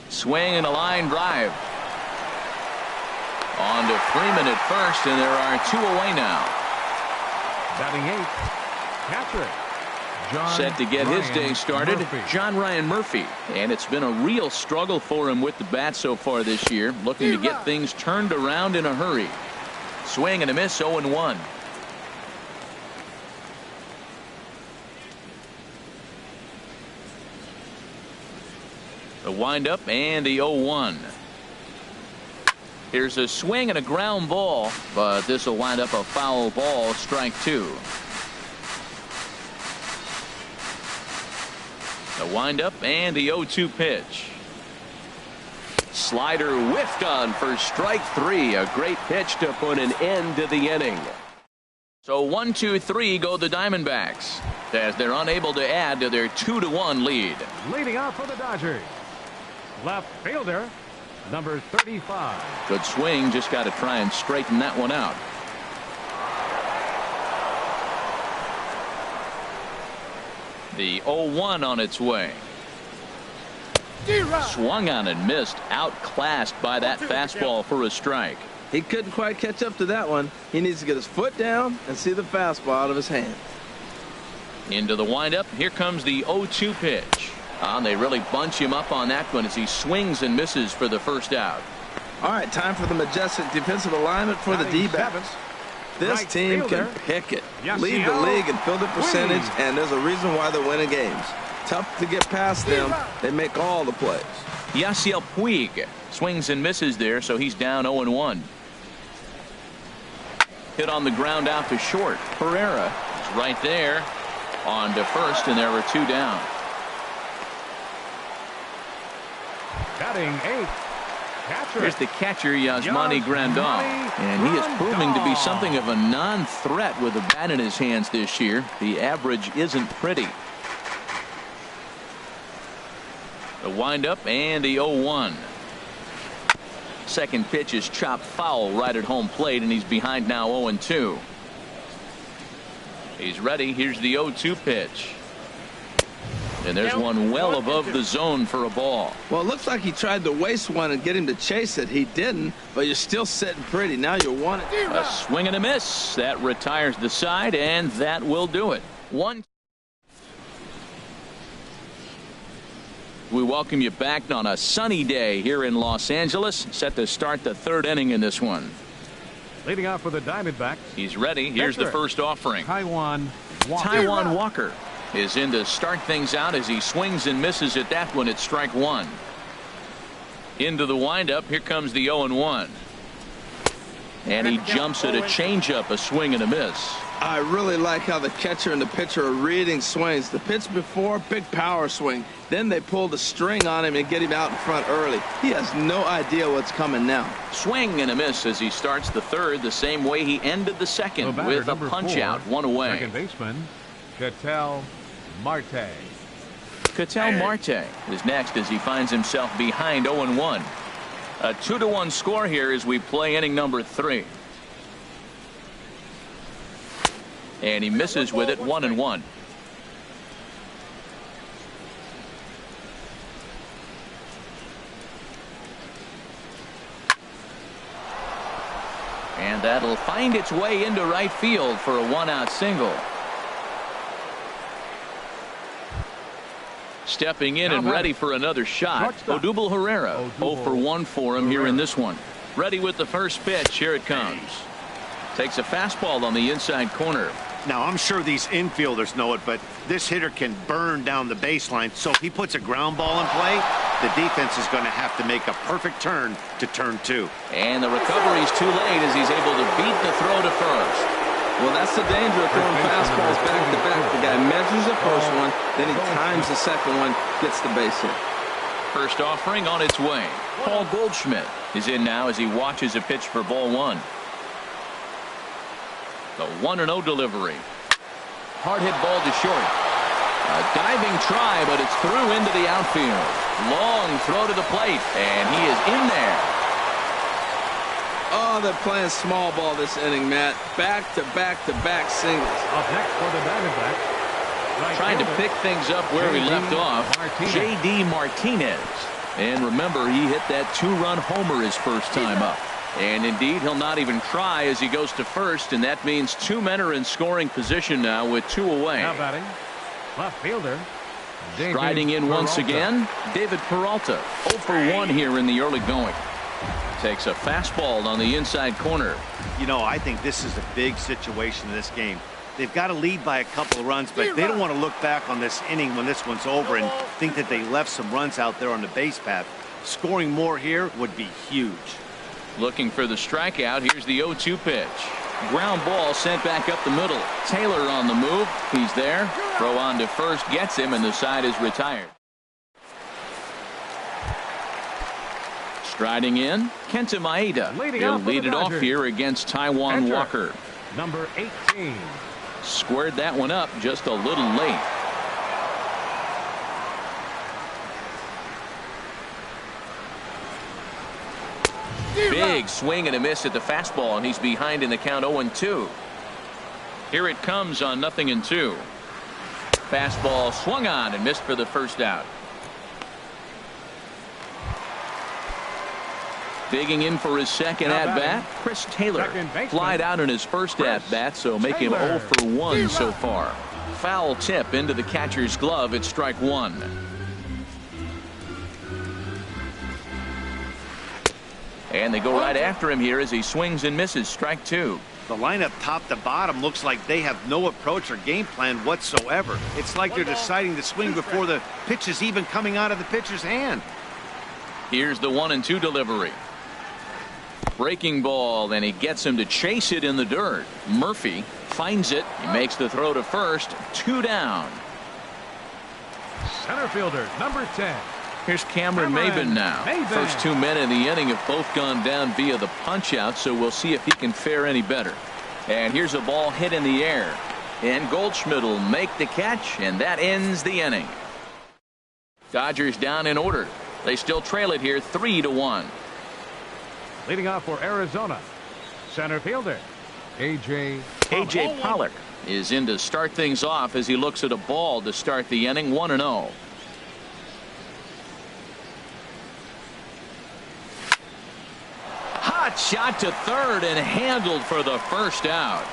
Swing and a line drive. On to Freeman at first, and there are 2 away now. Batting 8th, catcher. Set to get his day started, Murphy. John Ryan Murphy. And it's been a real struggle for him with the bat so far this year, looking to get things turned around in a hurry. Swing and a miss, 0-1. The windup and the 0-1. Here's a swing and a ground ball, but this will wind up a foul ball, strike 2. The windup and the 0-2 pitch. Slider whiffed on for strike 3. A great pitch to put an end to the inning. So 1-2-3 go the Diamondbacks as they're unable to add to their 2-1 lead. Leading off for the Dodgers, left fielder, number 35. Good swing, just got to try and straighten that one out. The 0-1 on its way. Swung on and missed, outclassed by that fastball for a strike. He couldn't quite catch up to that one. He needs to get his foot down and see the fastball out of his hand. Into the windup. Here comes the 0-2 pitch. They really bunch him up on that one as he swings and misses for the first out. All right, time for the majestic defensive alignment for the D-backs. This team can pick it, lead the league in fielding percentage, and there's a reason why they're winning games. Tough to get past them. They make all the plays. Yasiel Puig swings and misses there, so he's down 0-1. Hit on the ground out to short. Herrera is right there on to first, and there were 2 down. Batting 8th, catcher. Here's the catcher, Yasmani Grandal, and he is proving to be something of a non-threat with a bat in his hands this year. The average isn't pretty. The windup and the 0-1. Second pitch is chopped foul right at home plate, and he's behind now 0-2. He's ready. Here's the 0-2 pitch. And there's one well above the zone for a ball. Well, it looks like he tried to waste one and get him to chase it. He didn't, but you're still sitting pretty. Now you're 1. A swing and a miss. That retires the side, and that will do it. 1. We welcome you back on a sunny day here in Los Angeles. Set to start the 3rd inning in this one. Leading off for the Diamondbacks. He's ready. Here's the first offering. Taijuan Walker is in to start things out as he swings and misses at that one at strike 1. Into the windup. Here comes the 0-1. And he jumps at a changeup, a swing and a miss. I really like how the catcher and the pitcher are reading swings. The pitch before, big power swing. Then they pull the string on him and get him out in front early. He has no idea what's coming now. Swing and a miss as he starts the 3rd, the same way he ended the 2nd with a punch out, 1 away. Second baseman, Ketel Marte. Ketel Marte is next as he finds himself behind 0-1. A 2-1 score here as we play inning number 3. And he misses with it, 1-1. And that'll find its way into right field for a 1-out single. Stepping in and ready for another shot, Odubel Herrera. 0 for 1 for him here in this one. Ready with the first pitch. Here it comes. Takes a fastball on the inside corner. Now, I'm sure these infielders know it, but this hitter can burn down the baseline. So if he puts a ground ball in play, the defense is going to have to make a perfect turn to turn 2. And the recovery's too late as he's able to beat the throw to first. Well, that's the danger of throwing fastballs back to back. The guy measures the first one, then he times the second one, gets the base hit. First offering on its way. Paul Goldschmidt is in now as he watches a pitch for ball 1. The 1-0 delivery. Hard hit ball to short. A diving try, but it's through into the outfield. Long throw to the plate, and he is in there. Oh, they're playing small ball this inning, Matt. Back to back to back singles. Up next for the Diamondbacks. Trying to pick things up where we left off. J.D. Martinez And remember, he hit that 2-run homer his first time up. And indeed, he'll not even try as he goes to first, and that means 2 men are in scoring position now with 2 away. Now batting, left fielder. Striding in once again, David Peralta. 0 for 1 here in the early going. Takes a fastball on the inside corner. You know, I think this is a big situation in this game. They've got to lead by a couple of runs, but they don't want to look back on this inning when this one's over and think that they left some runs out there on the base path. Scoring more here would be huge. Looking for the strikeout. Here's the 0-2 pitch. Ground ball sent back up the middle. Taylor on the move. He's there. Throw on to first gets him, and the side is retired. Striding in, Kenta Maeda. He'll lead it off here against Taijuan Walker. Number 18. Squared that one up just a little late. Big swing and a miss at the fastball, and he's behind in the count 0-2. Here it comes on 0-2. Fastball swung on and missed for the first out. Digging in for his second at-bat, Chris Taylor. Flied out in his first at-bat, so make him 0 for 1 so far. Foul tip into the catcher's glove at strike 1. And they go right after him here as he swings and misses. Strike 2. The lineup top to bottom looks like they have no approach or game plan whatsoever. It's like they're deciding to swing before the pitch is even coming out of the pitcher's hand. Here's the 1-2 delivery. Breaking ball, and he gets him to chase it in the dirt. Murphy finds it. He makes the throw to first. 2 down. Center fielder, number 10. Here's Cameron Maybin now. First 2 men in the inning have both gone down via the punch-out, so we'll see if he can fare any better. And here's a ball hit in the air. And Goldschmidt will make the catch, and that ends the inning. Dodgers down in order. They still trail it here 3-1. Leading off for Arizona, center fielder, A.J. Pollock is in to start things off as he looks at a ball to start the inning. 1-0. Hot shot to third and handled for the first out.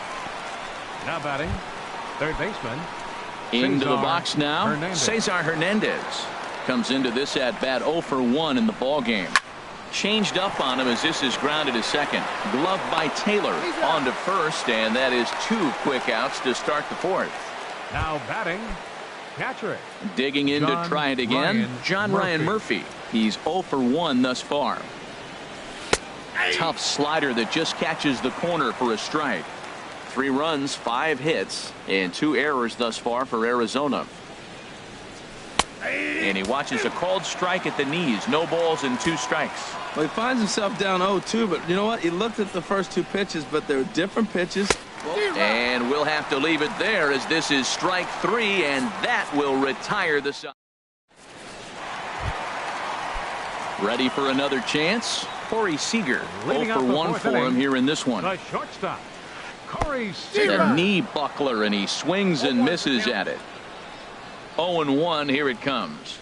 Now batting, third baseman. Into the box now, Cesar Hernandez. Comes into this at bat 0 for 1 in the ball game. Changed up on him as this is grounded to second. Gloved by Taylor on to first, and that is 2 quick outs to start the 4th. Now batting, catcher. Digging in to try it again, John Ryan Murphy. He's 0 for 1 thus far. Tough slider that just catches the corner for a strike. 3 runs, 5 hits, and 2 errors thus far for Arizona. And he watches a called strike at the knees. No balls and 2 strikes. Well, he finds himself down 0-2, but you know what? He looked at the first 2 pitches, but they're different pitches. And we'll have to leave it there as this is strike 3, and that will retire the side. Ready for another chance? Corey Seager. 0 for 1 for him here in this one. The shortstop, Corey Seager. The knee buckler, and he swings and misses at it. 0-1. Here it comes.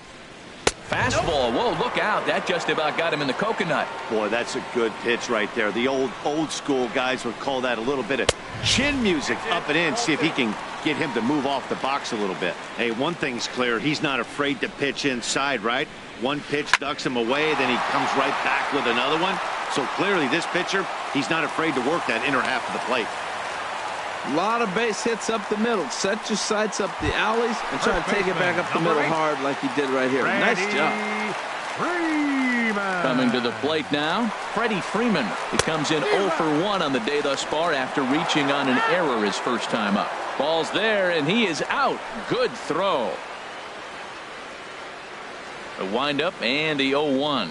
Fastball. Whoa, look out. That just about got him in the coconut. Boy, that's a good pitch right there. The old school guys would call that a little bit of chin music up and in. See if he can get him to move off the box a little bit. Hey, one thing's clear. He's not afraid to pitch inside, right? One pitch ducks him away, then he comes right back with another one. So clearly this pitcher, he's not afraid to work that inner half of the plate. A lot of base hits up the middle. Set your sights up the alleys and try to take it back up the middle hard like he did right here. Nice job. Coming to the plate now, Freddie Freeman. He comes in 0 for 1 on the day thus far after reaching on an error his first time up. Ball's there, and he is out. Good throw. A windup and the 0-1.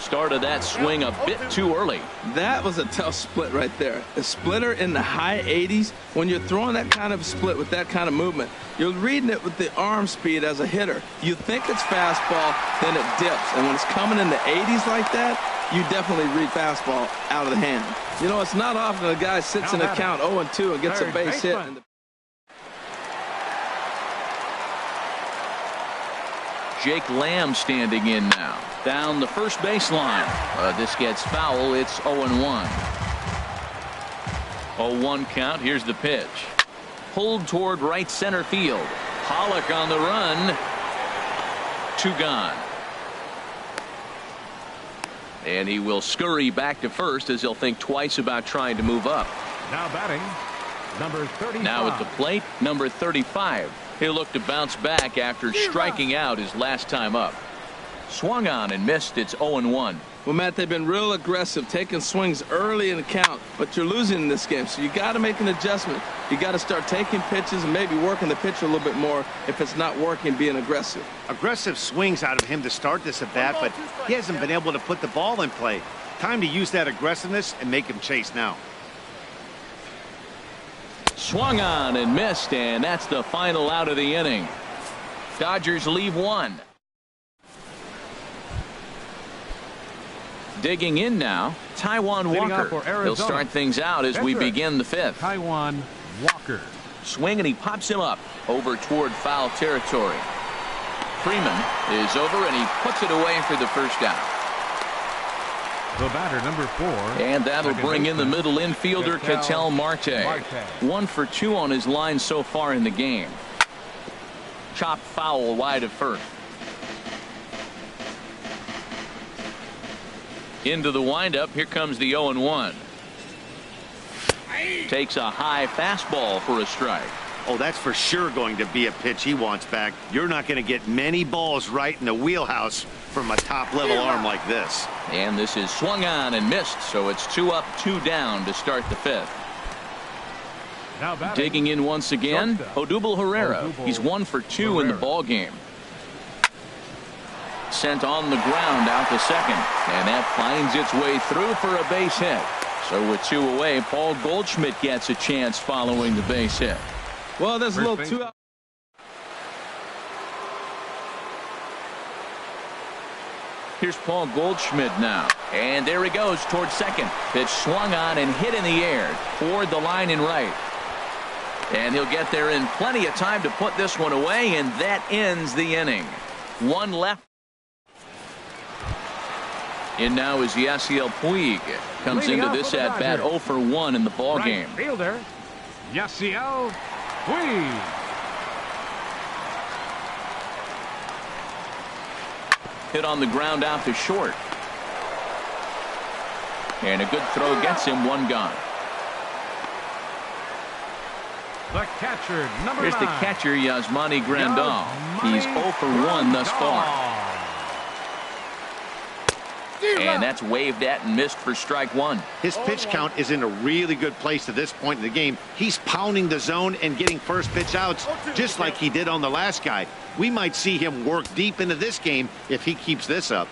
Started that swing a bit too early. That was a tough split right there. A splitter in the high 80s. When you're throwing that kind of split with that kind of movement, you're reading it with the arm speed as a hitter. You think it's fastball, then it dips. And when it's coming in the 80s like that, you definitely read fastball out of the hand. You know, it's not often a guy sits in a count 0-2 and gets a base hit. Jake Lamb standing in now. Down the first baseline. This gets foul. It's 0-1. 0-1 count. Here's the pitch. Pulled toward right center field. Pollock on the run. 2 gone. And he will scurry back to first as he'll think twice about trying to move up. Now batting, number 35. Now at the plate, number 35. He'll look to bounce back after striking out his last time up. Swung on and missed. It's 0-1. Well, Matt, they've been real aggressive, taking swings early in the count, but you're losing in this game, so you got to make an adjustment. You got to start taking pitches and maybe working the pitcher a little bit more if it's not working, being aggressive. Aggressive swings out of him to start this at bat, but he hasn't been able to put the ball in play. Time to use that aggressiveness and make him chase now. Swung on and missed, and that's the final out of the inning. Dodgers leave 1. Digging in now, Taijuan Walker. He'll start things out as we begin the 5th. Taijuan Walker. Swing, and he pops him up over toward foul territory. Freeman is over, and he puts it away for the first out. The batter, number 4. And that'll bring in the middle infielder, Ketel Marte. 1 for 2 on his line so far in the game. Chopped foul wide of first. Into the windup. Here comes the 0-1. Takes a high fastball for a strike. Oh, that's for sure going to be a pitch he wants back. You're not going to get many balls right in the wheelhouse from a top-level arm like this. And this is swung on and missed, so it's 2 up, 2 down to start the 5th. Now digging in once again, Odubel Herrera. He's 1 for 2 in the ball game. Sent on the ground out to second, and that finds its way through for a base hit. So with 2 away, Paul Goldschmidt gets a chance following the base hit. Well, there's a little 2 out. Here's Paul Goldschmidt now, and there he goes towards second. Pitch swung on and hit in the air toward the line and right. And he'll get there in plenty of time to put this one away, and that ends the inning. 1 left. In now is Yasiel Puig. Comes into this at bat 0 for 1 in the ball game. Right fielder, Yasiel Puig. Hit on the ground out to short. And a good throw gets him 1 gone. The catcher, number 9. Here's the catcher, Yasmani Grandal. He's 0 for 1 thus far. And that's waved at and missed for strike 1. His pitch count is in a really good place to this point in the game. He's pounding the zone and getting first pitch outs just like he did on the last guy. We might see him work deep into this game if he keeps this up.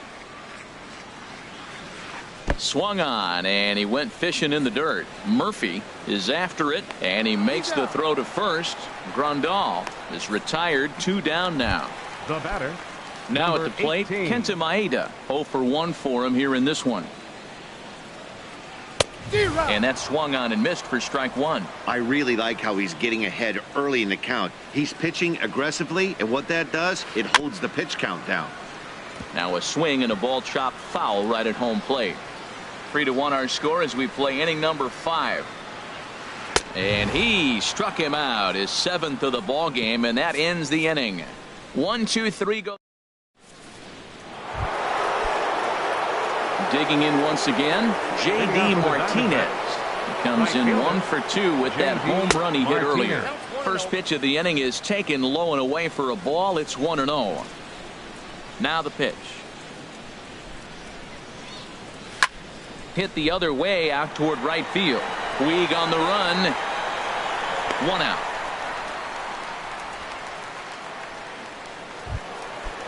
Swung on, and he went fishing in the dirt. Murphy is after it, and he makes the throw to first. Grandal is retired, 2 down now. The batter, now at the plate, 18. Kenta Maeda. 0 for 1 for him here in this one. And that swung on and missed for strike 1. I really like how he's getting ahead early in the count. He's pitching aggressively, and what that does, it holds the pitch count down. Now a swing and a ball chopped foul right at home plate. 3-1 our score as we play inning number 5. And he struck him out, his 7th of the ball game, and that ends the inning. 1, 2, 3 go. Digging in once again, J.D. Martinez. He comes in 1 for 2 with that home run he hit earlier. First pitch of the inning is taken low and away for a ball. It's 1-0. Now the pitch. Hit the other way out toward right field. Puig on the run. 1 out.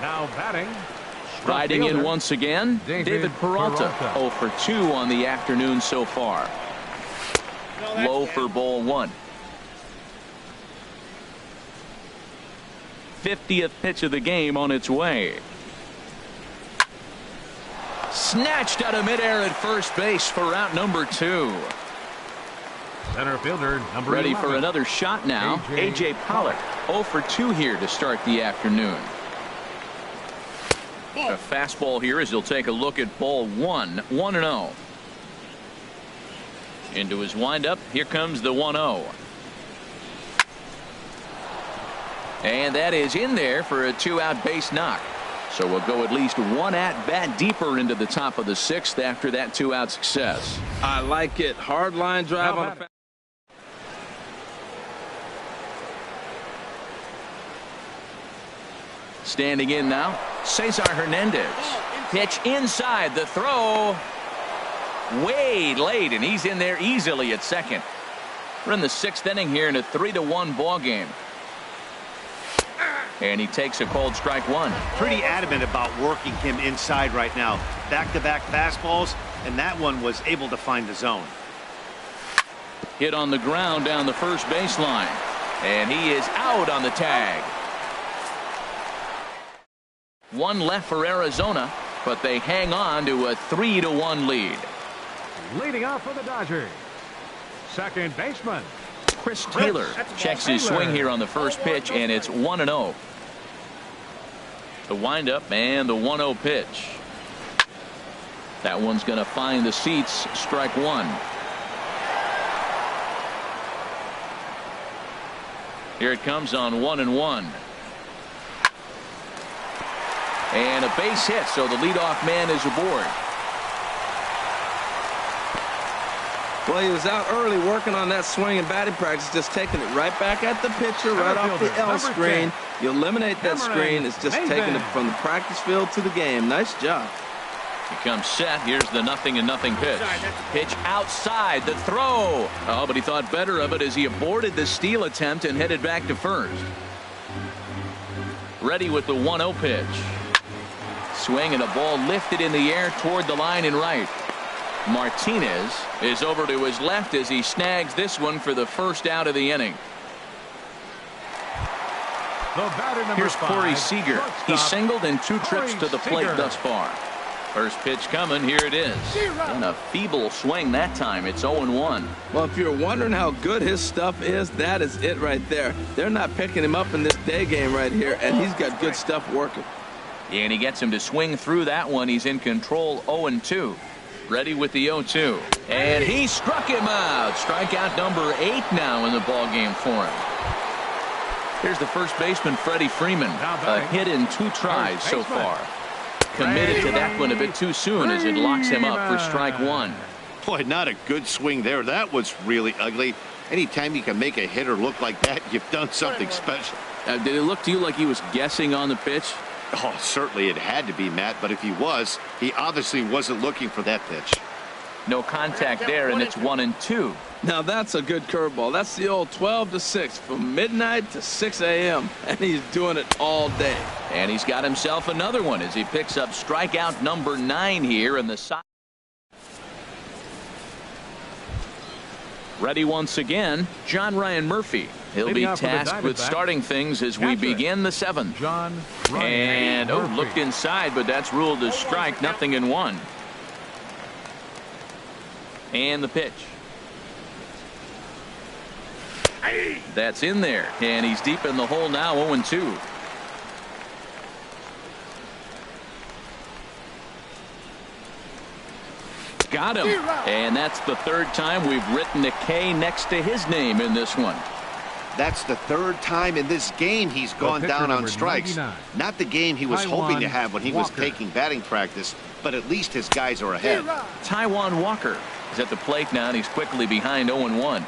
Now batting. Riding in once again, David Peralta. 0 for 2 on the afternoon so far. Low for ball 1. 50th pitch of the game on its way. Snatched out of midair at first base for out number 2. Center fielder, number Ready 11. for another shot now. A.J. Pollock. 0 for 2 here to start the afternoon. A fastball here as he'll take a look at ball one. 1-0. Into his windup. Here comes the 1-0. And that is in there for a 2-out base knock. So we'll go at least one at bat deeper into the top of the 6th after that 2-out success. I like it. Hard line drive on a Standing in now, Cesar Hernandez. Pitch inside, the throw way late, and he's in there easily at second. We're in the 6th inning here in a 3-1 ball game. And he takes a called strike one. Pretty adamant about working him inside right now. Back-to-back fastballs, and that one was able to find the zone. Hit on the ground down the first baseline. And he is out on the tag. One left for Arizona, but they hang on to a 3-1 lead. Leading off for the Dodgers, second baseman Chris Taylor checks his swing here on the first pitch, and it's 1-0. The windup and the 1-0 pitch. That one's going to find the seats. Strike one. Here it comes on 1-1. And a base hit, so the leadoff man is aboard. Well, he was out early working on that swing and batting practice, just taking it right back at the pitcher, right off the L screen. You eliminate that screen. It's just taking it from the practice field to the game. Nice job. He comes set. Here's the 0-0 pitch. Pitch outside. The throw. Oh, but he thought better of it as he aborted the steal attempt and headed back to first. Ready with the 1-0 pitch. Swing and a ball lifted in the air toward the line and right. Martinez is over to his left as he snags this one for the first out of the inning. Here's Corey Seager. He singled in 2 trips to the plate thus far. First pitch coming. Here it is. And a feeble swing that time. It's 0-1. Well, if you're wondering how good his stuff is, that is it right there. They're not picking him up in this day game right here, and he's got good stuff working. And he gets him to swing through that one. He's in control. 0-2. Ready with the 0-2. And he struck him out. Strikeout number 8 now in the ball game for him. Here's the first baseman, Freddie Freeman. A hit in 2 tries so far. Committed to that one a bit too soon as it locks him up for strike one. Boy, not a good swing there. That was really ugly. Anytime you can make a hitter look like that, you've done something special. Did it look to you like he was guessing on the pitch? Oh, certainly it had to be, Matt, but if he was, he obviously wasn't looking for that pitch. No contact there, and it's 1-2. Now that's a good curveball. That's the old 12 to 6 from midnight to 6 a.m. and he's doing it all day. And he's got himself another one as he picks up strikeout number 9 here in the side. Ready once again, John Ryan Murphy. He'll be tasked with starting things as we begin the 7th. And looked inside, but that's ruled a strike. 0-1. And the pitch. That's in there, and he's deep in the hole now. 0-2. Got him, and that's the 3rd time we've written a K next to his name in this one. That's the 3rd time in this game he's gone down on strikes. Not the game he was hoping to have when he was taking batting practice, but at least his guys are ahead. Taijuan Walker is at the plate now, and he's quickly behind 0-1.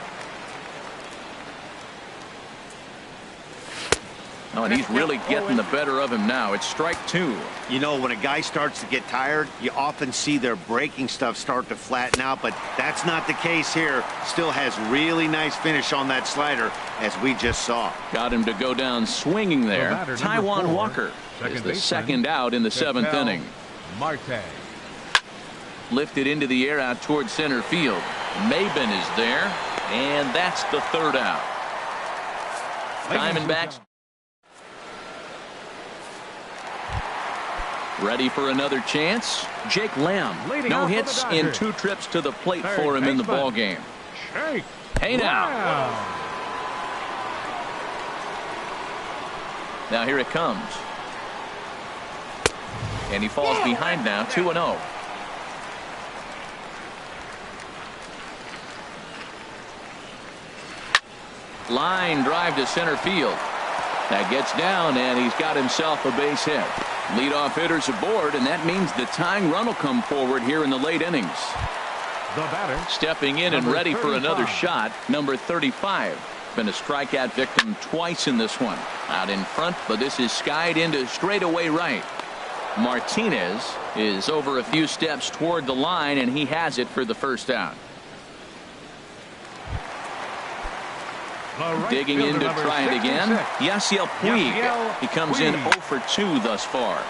Oh, and he's really getting the better of him now. It's strike 2. You know, when a guy starts to get tired, you often see their breaking stuff start to flatten out, but that's not the case here. Still has really nice finish on that slider, as we just saw. Got him to go down swinging there. Taijuan Walker is the 2nd out in the 7th inning. Lifted into the air out towards center field. Maben is there, and that's the 3rd out. Diamondbacks ready for another chance. Jake Lamb, no hits in 2 trips to the plate for him in the ball game. Hey now. Now here it comes. And he falls behind now, 2-0. Line drive to center field. That gets down, and he's got himself a base hit. Leadoff hitters aboard, and that means the tying run will come forward here in the late innings. The batter, stepping in and ready for another shot, number 35. Been a strikeout victim twice in this one. Out in front, but this is skied into straightaway right. Martinez is over a few steps toward the line, and he has it for the first out. Digging in to try it again. Yasiel Puig. He comes in 0 for 2 thus far.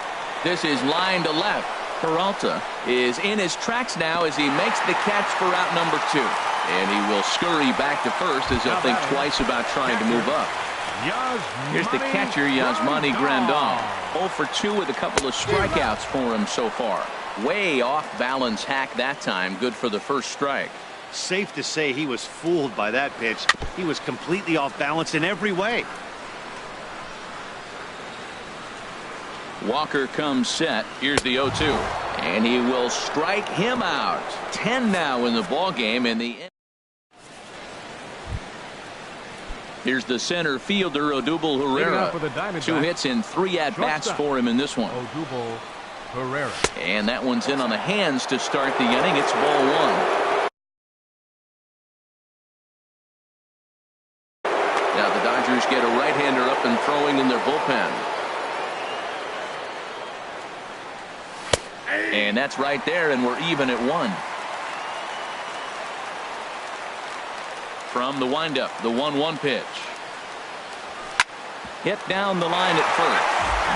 This is line to left. Peralta is in his tracks now as he makes the catch for out number 2. And he will scurry back to first as he'll think twice about trying to move up. Here's the catcher, Yasmani Grandal. 0 for 2 with a couple of strikeouts for him so far. Way off balance hack that time. Good for the first strike. Safe to say he was fooled by that pitch. He was completely off balance in every way. Walker comes set. Here's the 0-2. And he will strike him out. 10 now in the ball game. Here's the center fielder, Odubel Herrera. 2 hits and 3 at-bats for him in this one. Odubel Herrera. And that one's in on the hands to start the inning. It's ball 1. Now the Dodgers get a right-hander up and throwing in their bullpen. And that's right there, and we're even at 1. From the windup, the 1-1 pitch. Hit down the line at first,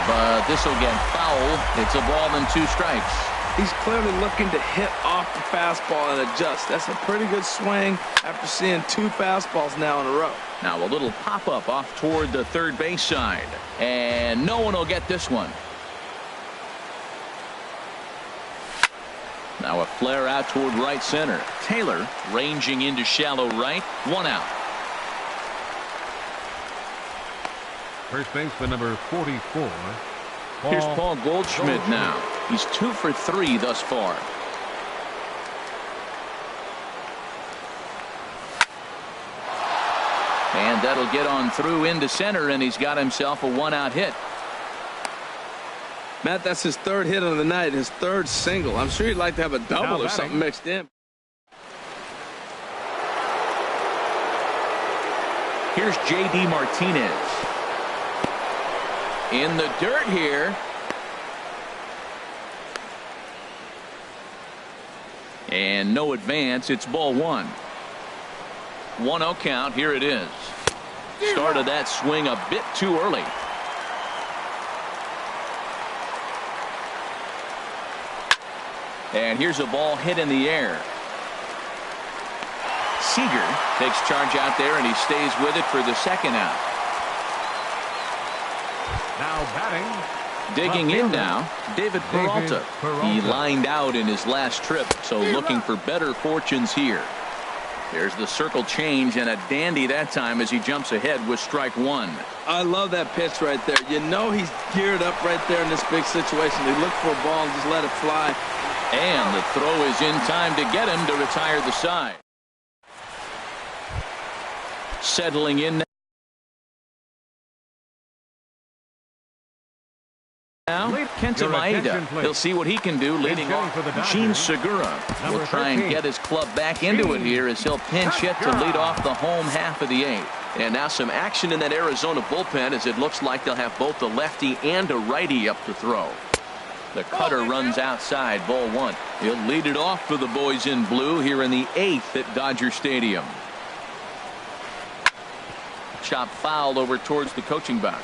but this will get foul. It's a ball and 2 strikes. He's clearly looking to hit off the fastball and adjust. That's a pretty good swing after seeing 2 fastballs now in a row. Now a little pop-up off toward the third base side, and no one will get this one. Now a flare out toward right center. Taylor ranging into shallow right. 1 out. First baseman number 44. Here's Paul Goldschmidt now. He's 2 for 3 thus far. And that'll get on through into center, and he's got himself a 1-out hit. Matt, that's his 3rd hit of the night, his 3rd single. I'm sure he'd like to have a double or something mixed in. Here's J.D. Martinez. In the dirt here. And no advance. It's ball 1. 1-0 count. Here it is. Started that swing a bit too early. And here's a ball hit in the air. Seager takes charge out there, and he stays with it for the 2nd out. Now batting. Digging in now, David Peralta. He lined out in his last trip, so looking for better fortunes here. There's the circle change, and a dandy that time as he jumps ahead with strike 1. I love that pitch right there. You know he's geared up right there in this big situation. They look for a ball and just let it fly. And the throw is in time to get him to retire the side. Settling in now, Kenta Maeda. He'll see what he can do leading off. Gene Segura will try and get his club back into it here as he'll pinch hit to lead off the home half of the 8th. And now some action in that Arizona bullpen as it looks like they'll have both a lefty and a righty up to throw. The cutter runs outside, ball 1. He'll lead it off for the boys in blue here in the 8th at Dodger Stadium. Chop foul over towards the coaching box.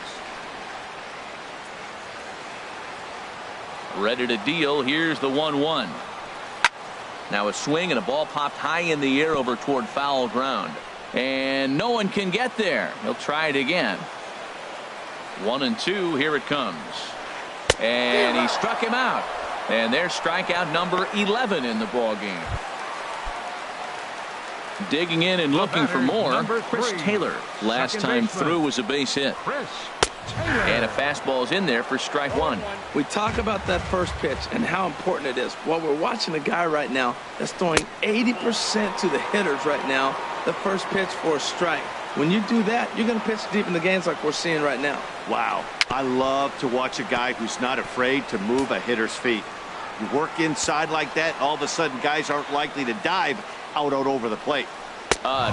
Ready to deal. Here's the 1-1. Now a swing and a ball popped high in the air over toward foul ground. And no one can get there. He'll try it again. 1-2. Here it comes. And he struck him out. And there's strikeout number 11 in the ball game. Digging in and looking for more. Chris Taylor. Last time through was a base hit. And a fastball's in there for strike one. We talk about that first pitch and how important it is. Well, we're watching a guy right now that's throwing 80% to the hitters right now, the first pitch for a strike. When you do that, you're going to pitch deep in the games like we're seeing right now. Wow. I love to watch a guy who's not afraid to move a hitter's feet. You work inside like that, all of a sudden guys aren't likely to dive out over the plate.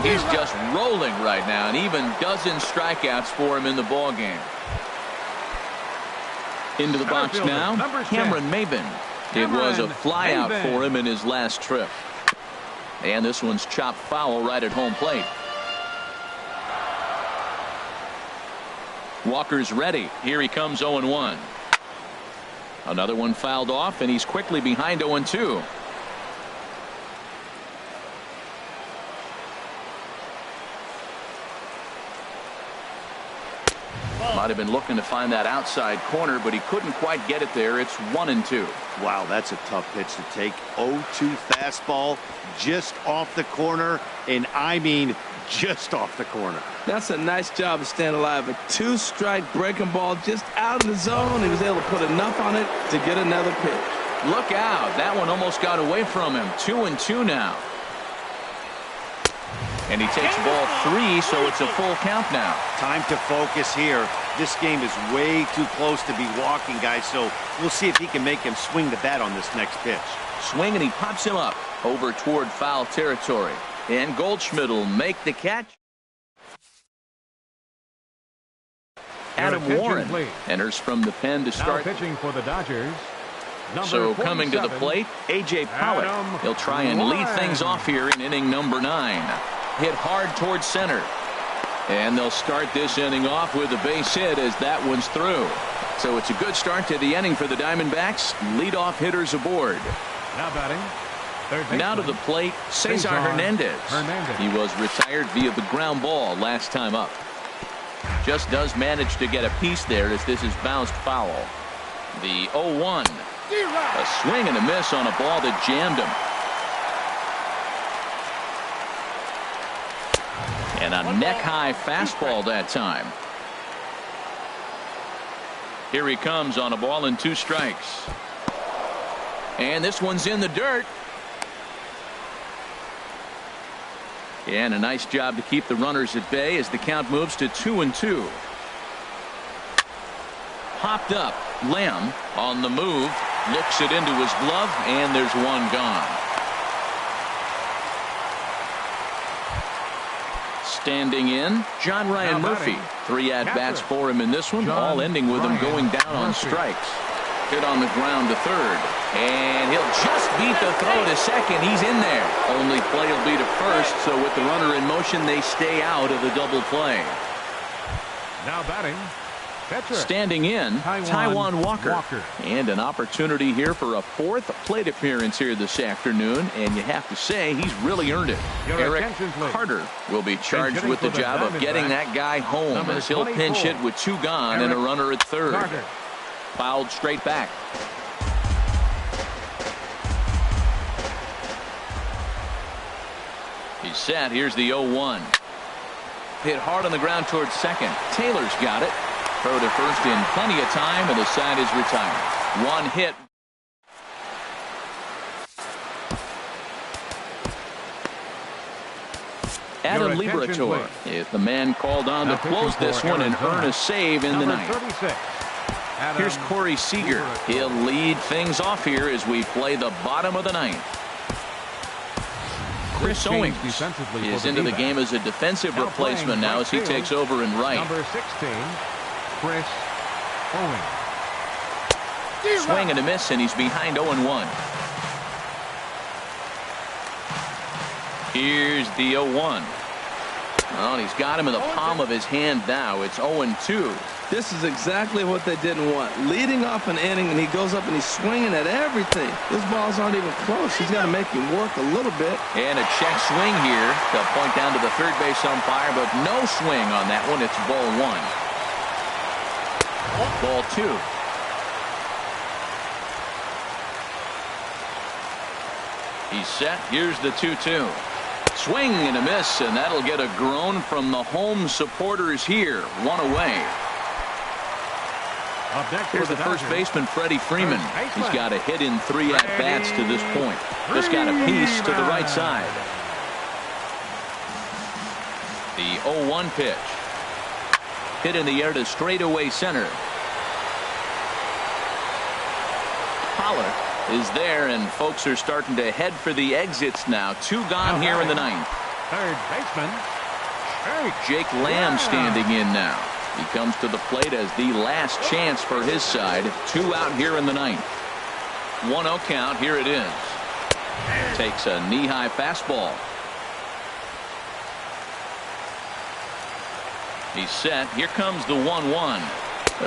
He's just rolling right now, and even dozen strikeouts for him in the ball game. Into the box now, Cameron Maybin. It was a flyout for him in his last trip. And this one's chopped foul right at home plate. Walker's ready. Here he comes 0-1. Another one fouled off, and he's quickly behind 0-2. Might have been looking to find that outside corner, but he couldn't quite get it there. It's 1-2. Wow, that's a tough pitch to take. 0-2 fastball just off the corner, and I mean just off the corner. That's a nice job of staying alive. A two-strike breaking ball just out of the zone. He was able to put enough on it to get another pitch. Look out. That one almost got away from him. 2-2 now. And he takes ball 3, so it's a full count now. Time to focus here. This game is way too close to be walking, guys, so we'll see if he can make him swing the bat on this next pitch. Swing, and he pops him up over toward foul territory. And Goldschmidt will make the catch. Adam Warren enters from the pen to start. Now pitching for the Dodgers. So coming to the plate, A.J. Pollock. He'll try and lead things off here in inning number 9. Hit hard towards center. And they'll start this inning off with a base hit as that one's through. So it's a good start to the inning for the Diamondbacks. Leadoff hitters aboard. Now batting. Now to the plate, Cesar Hernandez. He was retired via the ground ball last time up. Just does manage to get a piece there as this is bounced foul. The 0-1. A swing and a miss on a ball that jammed him. And a neck-high fastball that time. Here he comes on a ball and 2 strikes. And this one's in the dirt. And a nice job to keep the runners at bay as the count moves to 2-2. Popped up. Lamb on the move. Looks it into his glove, and there's one gone. Standing in, John Ryan Murphy. 3 at-bats for him in this one, all ending with him going down on strikes. Hit on the ground to third. And he'll just beat the throw to second. He's in there. Only play will be to first, so with the runner in motion, they stay out of the double play. Now batting. Standing in, Taijuan Walker. And an opportunity here for a 4th plate appearance here this afternoon, and you have to say he's really earned it. Eric Carter will be charged with the job of getting that guy home as he'll pinch hit with 2 gone and a runner at third. Fouled straight back. He's set. Here's the 0-1. Hit hard on the ground towards second. Taylor's got it. Throw to first in plenty of time, and the side is retired. 1 hit. Adam Liberatore is the man called on to close this one and earn a save in the ninth. Here's Corey Seager. He'll lead things off here as we play the bottom of the ninth. Chris Owings is into the game as a defensive replacement now as he takes over in right. Number 16, Chris Owings. Swing and a miss, and he's behind 0-1. Here's the 0-1. Oh, and he's got him in the palm of his hand now. It's 0-2. This is exactly what they didn't want. Leading off an inning, and he goes up and he's swinging at everything. Those balls aren't even close. He's got to make him work a little bit. And a check swing here. They'll point down to the third base umpire, but no swing on that one. It's ball 1. Ball 2. He's set. Here's the 2-2. Swing and a miss, and that'll get a groan from the home supporters here. 1 away. Up next Here's for the the first Dodgers, baseman, Freddie Freeman. baseman. He's got a hit in 3 at-bats to this point. Just got a piece to the right side. The 0-1 pitch. Hit in the air to straightaway center. Pollard is there, and folks are starting to head for the exits now. 2 gone here in the 9th. Third baseman, Jake Lamb standing in now. He comes to the plate as the last chance for his side. 2 out here in the 9th. 1-0 count. Here it is. Takes a knee-high fastball. He's set. Here comes the 1-1.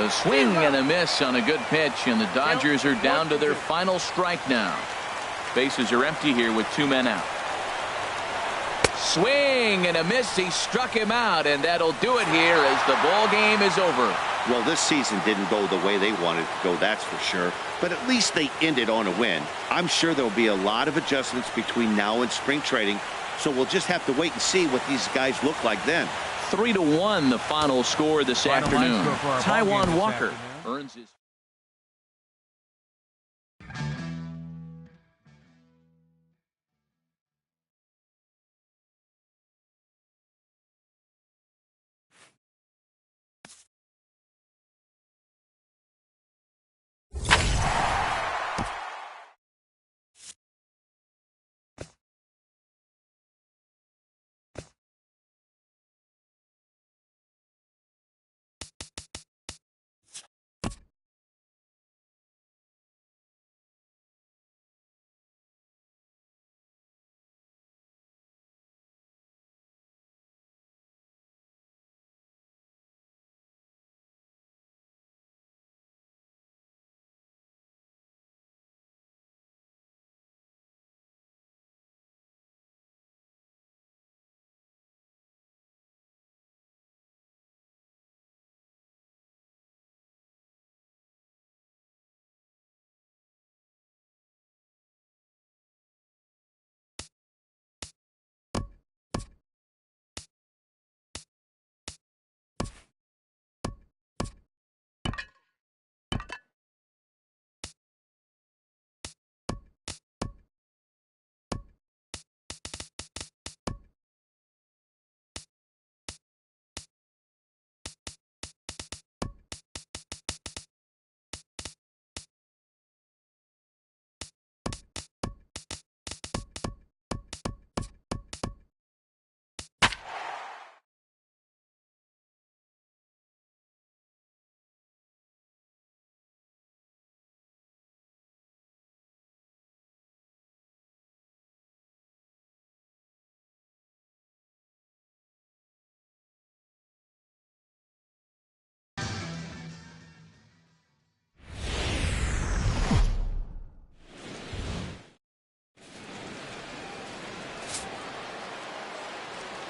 A swing and a miss on a good pitch, and the Dodgers are down to their final strike now. Bases are empty here with 2 men out. Swing and a miss. He struck him out, and that'll do it here as the ball game is over. Well, this season didn't go the way they wanted it to go, that's for sure. But at least they ended on a win. I'm sure there'll be a lot of adjustments between now and spring trading, so we'll just have to wait and see what these guys look like then. 3-1 the final score this afternoon. Taijuan Walker earns his.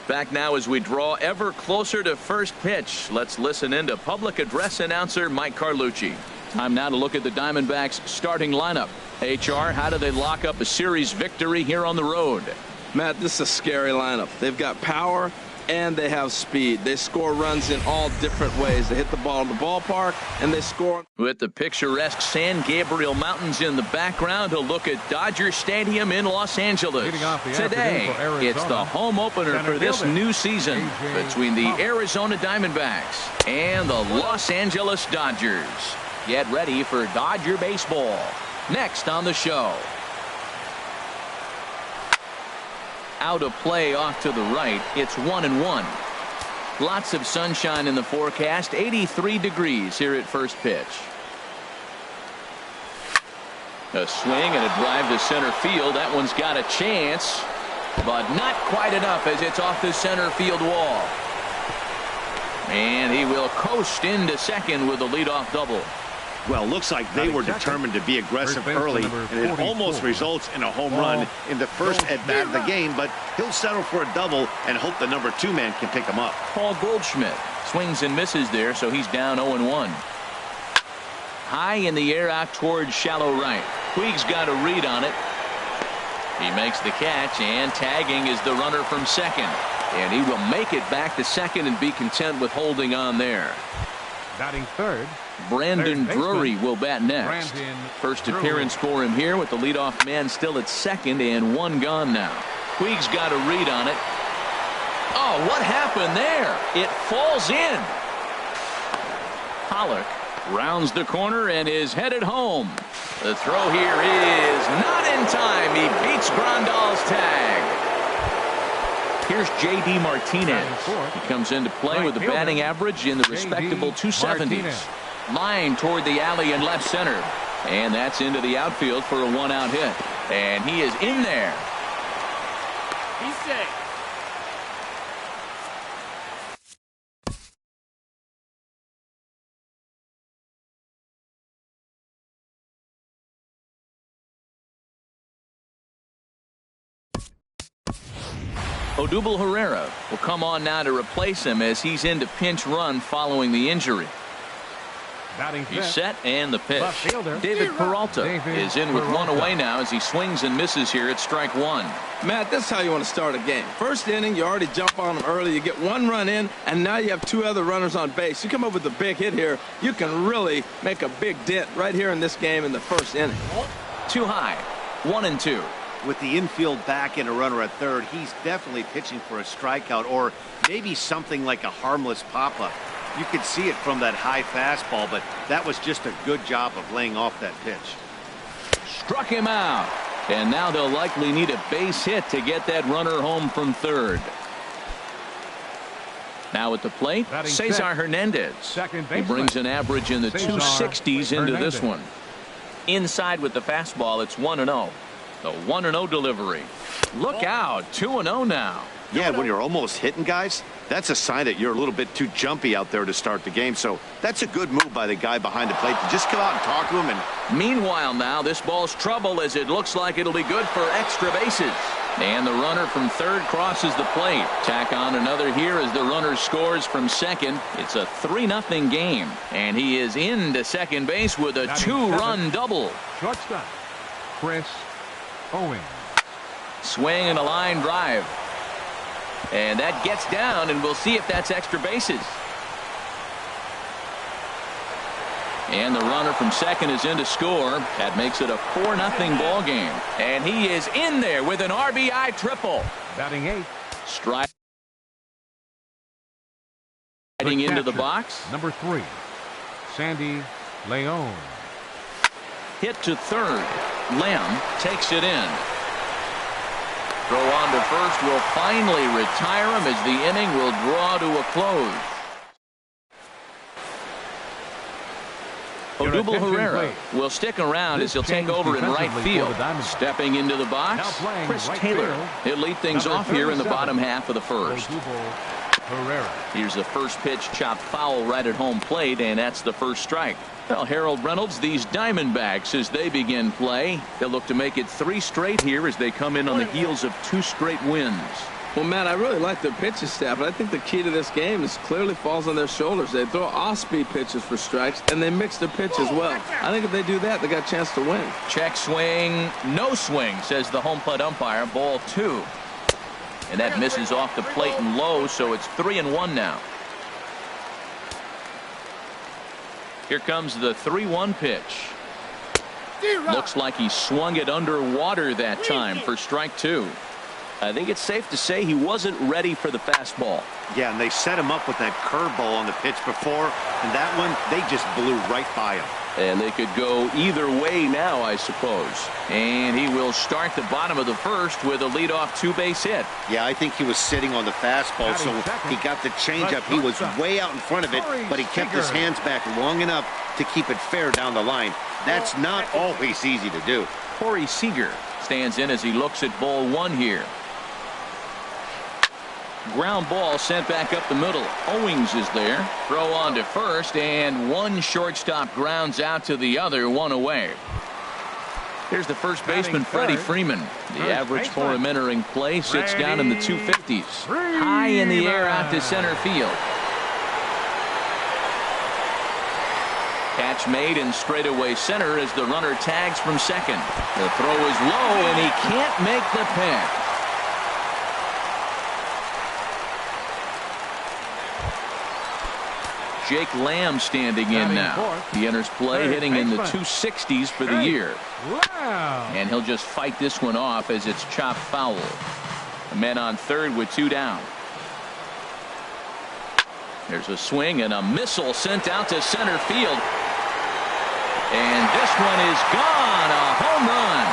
Back now as we draw ever closer to first pitch. Let's listen in to public address announcer Mike Carlucci. Time now to look at the Diamondbacks starting lineup. HR, how do they lock up a series victory here on the road? Matt, this is a scary lineup. They've got power and they have speed. They score runs in all different ways. They hit the ball in the ballpark and they score. With the picturesque San Gabriel Mountains in the background, a look at Dodger Stadium in Los Angeles. Today, it's the home opener for this new season between the Arizona Diamondbacks and the Los Angeles Dodgers. Get ready for Dodger baseball. Next on the show. Out of play off to the right. It's 1-1. Lots of sunshine in the forecast. 83 degrees here at first pitch. A swing and a drive to center field. That one's got a chance, but not quite enough as it's off the center field wall. And he will coast into second with a leadoff double. Well, looks like they were determined to be aggressive early, and it almost results in a home run in the first at-bat of the game, but he'll settle for a double and hope the number 2 man can pick him up. Paul Goldschmidt swings and misses there, so he's down 0-1. High in the air out towards shallow right. Puig's got a read on it. He makes the catch, and tagging is the runner from second. And he will make it back to second and be content with holding on there. Batting third. Brandon Drury will bat next. Brandon First Drury. appearance for him here with the leadoff man still at second and one gone now. Puig's got a read on it. Oh, what happened there? It falls in. Pollock rounds the corner and is headed home. The throw here is not in time. He beats Grandal's tag. Here's J.D. Martinez. He comes into play with a batting average in the respectable 270s. Line toward the alley in left center. And that's into the outfield for a one-out hit. And he is in there. He's safe. Odubel Herrera will come on now to replace him as he's into pinch run following the injury. Batting He's fifth. set and the pitch. Left fielder. David Peralta David is in with one Peralta. away now as he swings and misses here at strike one. Matt, this is how you want to start a game. First inning, you already jump on them early. You get one run in, and now you have two other runners on base. You come up with a big hit here, you can really make a big dent right here in this game in the first inning. Too high. 1-2. With the infield back and a runner at third, he's definitely pitching for a strikeout or maybe something like a harmless pop-up. You could see it from that high fastball, but that was just a good job of laying off that pitch. Struck him out. And now they'll likely need a base hit to get that runner home from third. Now at the plate, Batting Cesar sixth. Hernandez. Second He baseman. brings an average in the Cesar 260s into this Hernandez. one. Inside with the fastball, it's 1-0. The 1-0 delivery. Look out, 2-0 now. Yeah, when you're almost hitting guys, that's a sign that you're a little bit too jumpy out there to start the game. So that's a good move by the guy behind the plate to just come out and talk to him. And Meanwhile now, this ball's trouble as it looks like it'll be good for extra bases. And the runner from third crosses the plate. Tack on another here as the runner scores from second. It's a 3-0 game. And he is into second base with a two-run double. Shortstop, Chris Owings. Swing and a line drive. And that gets down, and we'll see if that's extra bases. And the runner from second is in to score. That makes it a 4-0 ball game. And he is in there with an RBI triple. Batting eighth. Striding The into the catcher, box. Number 3, Sandy Leon. Hit to third. Lamb takes it in. Throw on to first will finally retire him as the inning will draw to a close. Your Odubel attention, Herrera please. will stick around This as he'll take change over in right defensively for field. the Diamondbacks. Stepping into the box, Now playing Chris right Taylor. field, He'll lead things number off here in the 37, bottom half of the first. Odubel Herrera. Here's the first pitch, chopped foul right at home plate, and that's the first strike. Well, Harold Reynolds, these Diamondbacks, as they begin play, they'll look to make it 3 straight here as they come in on the heels of 2 straight wins. Well, Matt, I really like their pitching staff, but I think the key to this game is clearly falls on their shoulders. They throw off-speed pitches for strikes, and they mix their pitch as well. I think if they do that, they got a chance to win. Check swing, no swing, says the home plate umpire. Ball 2. And that misses off the plate and low, so it's 3-1 now. Here comes the 3-1 pitch. Looks like he swung it underwater that time for strike 2. I think it's safe to say he wasn't ready for the fastball. yeah, and they set him up with that curveball on the pitch before, and that one, they just blew right by him. And they could go either way now, I suppose. And he will start the bottom of the first with a leadoff 2-base hit. Yeah, I think he was sitting on the fastball, so he got the changeup. He was way out in front of it, but he kept his hands back long enough to keep it fair down the line. That's not always easy to do. Corey Seager stands in as he looks at ball 1 here. Ground ball sent back up the middle. Owings is there. Throw on to first, and one shortstop grounds out to the other, 1 away. Here's the first baseman, Freddie Freeman. The average for him entering play sits down in the 250s. High in the air out to center field. Catch made in straightaway center as the runner tags from second. The throw is low, and he can't make the pick. Jake Lamb standing in now. He enters play hitting in the 260s for the year. And he'll just fight this one off as it's chopped foul. The men on third with 2 down. There's a swing and a missile sent out to center field. And this one is gone. A home run.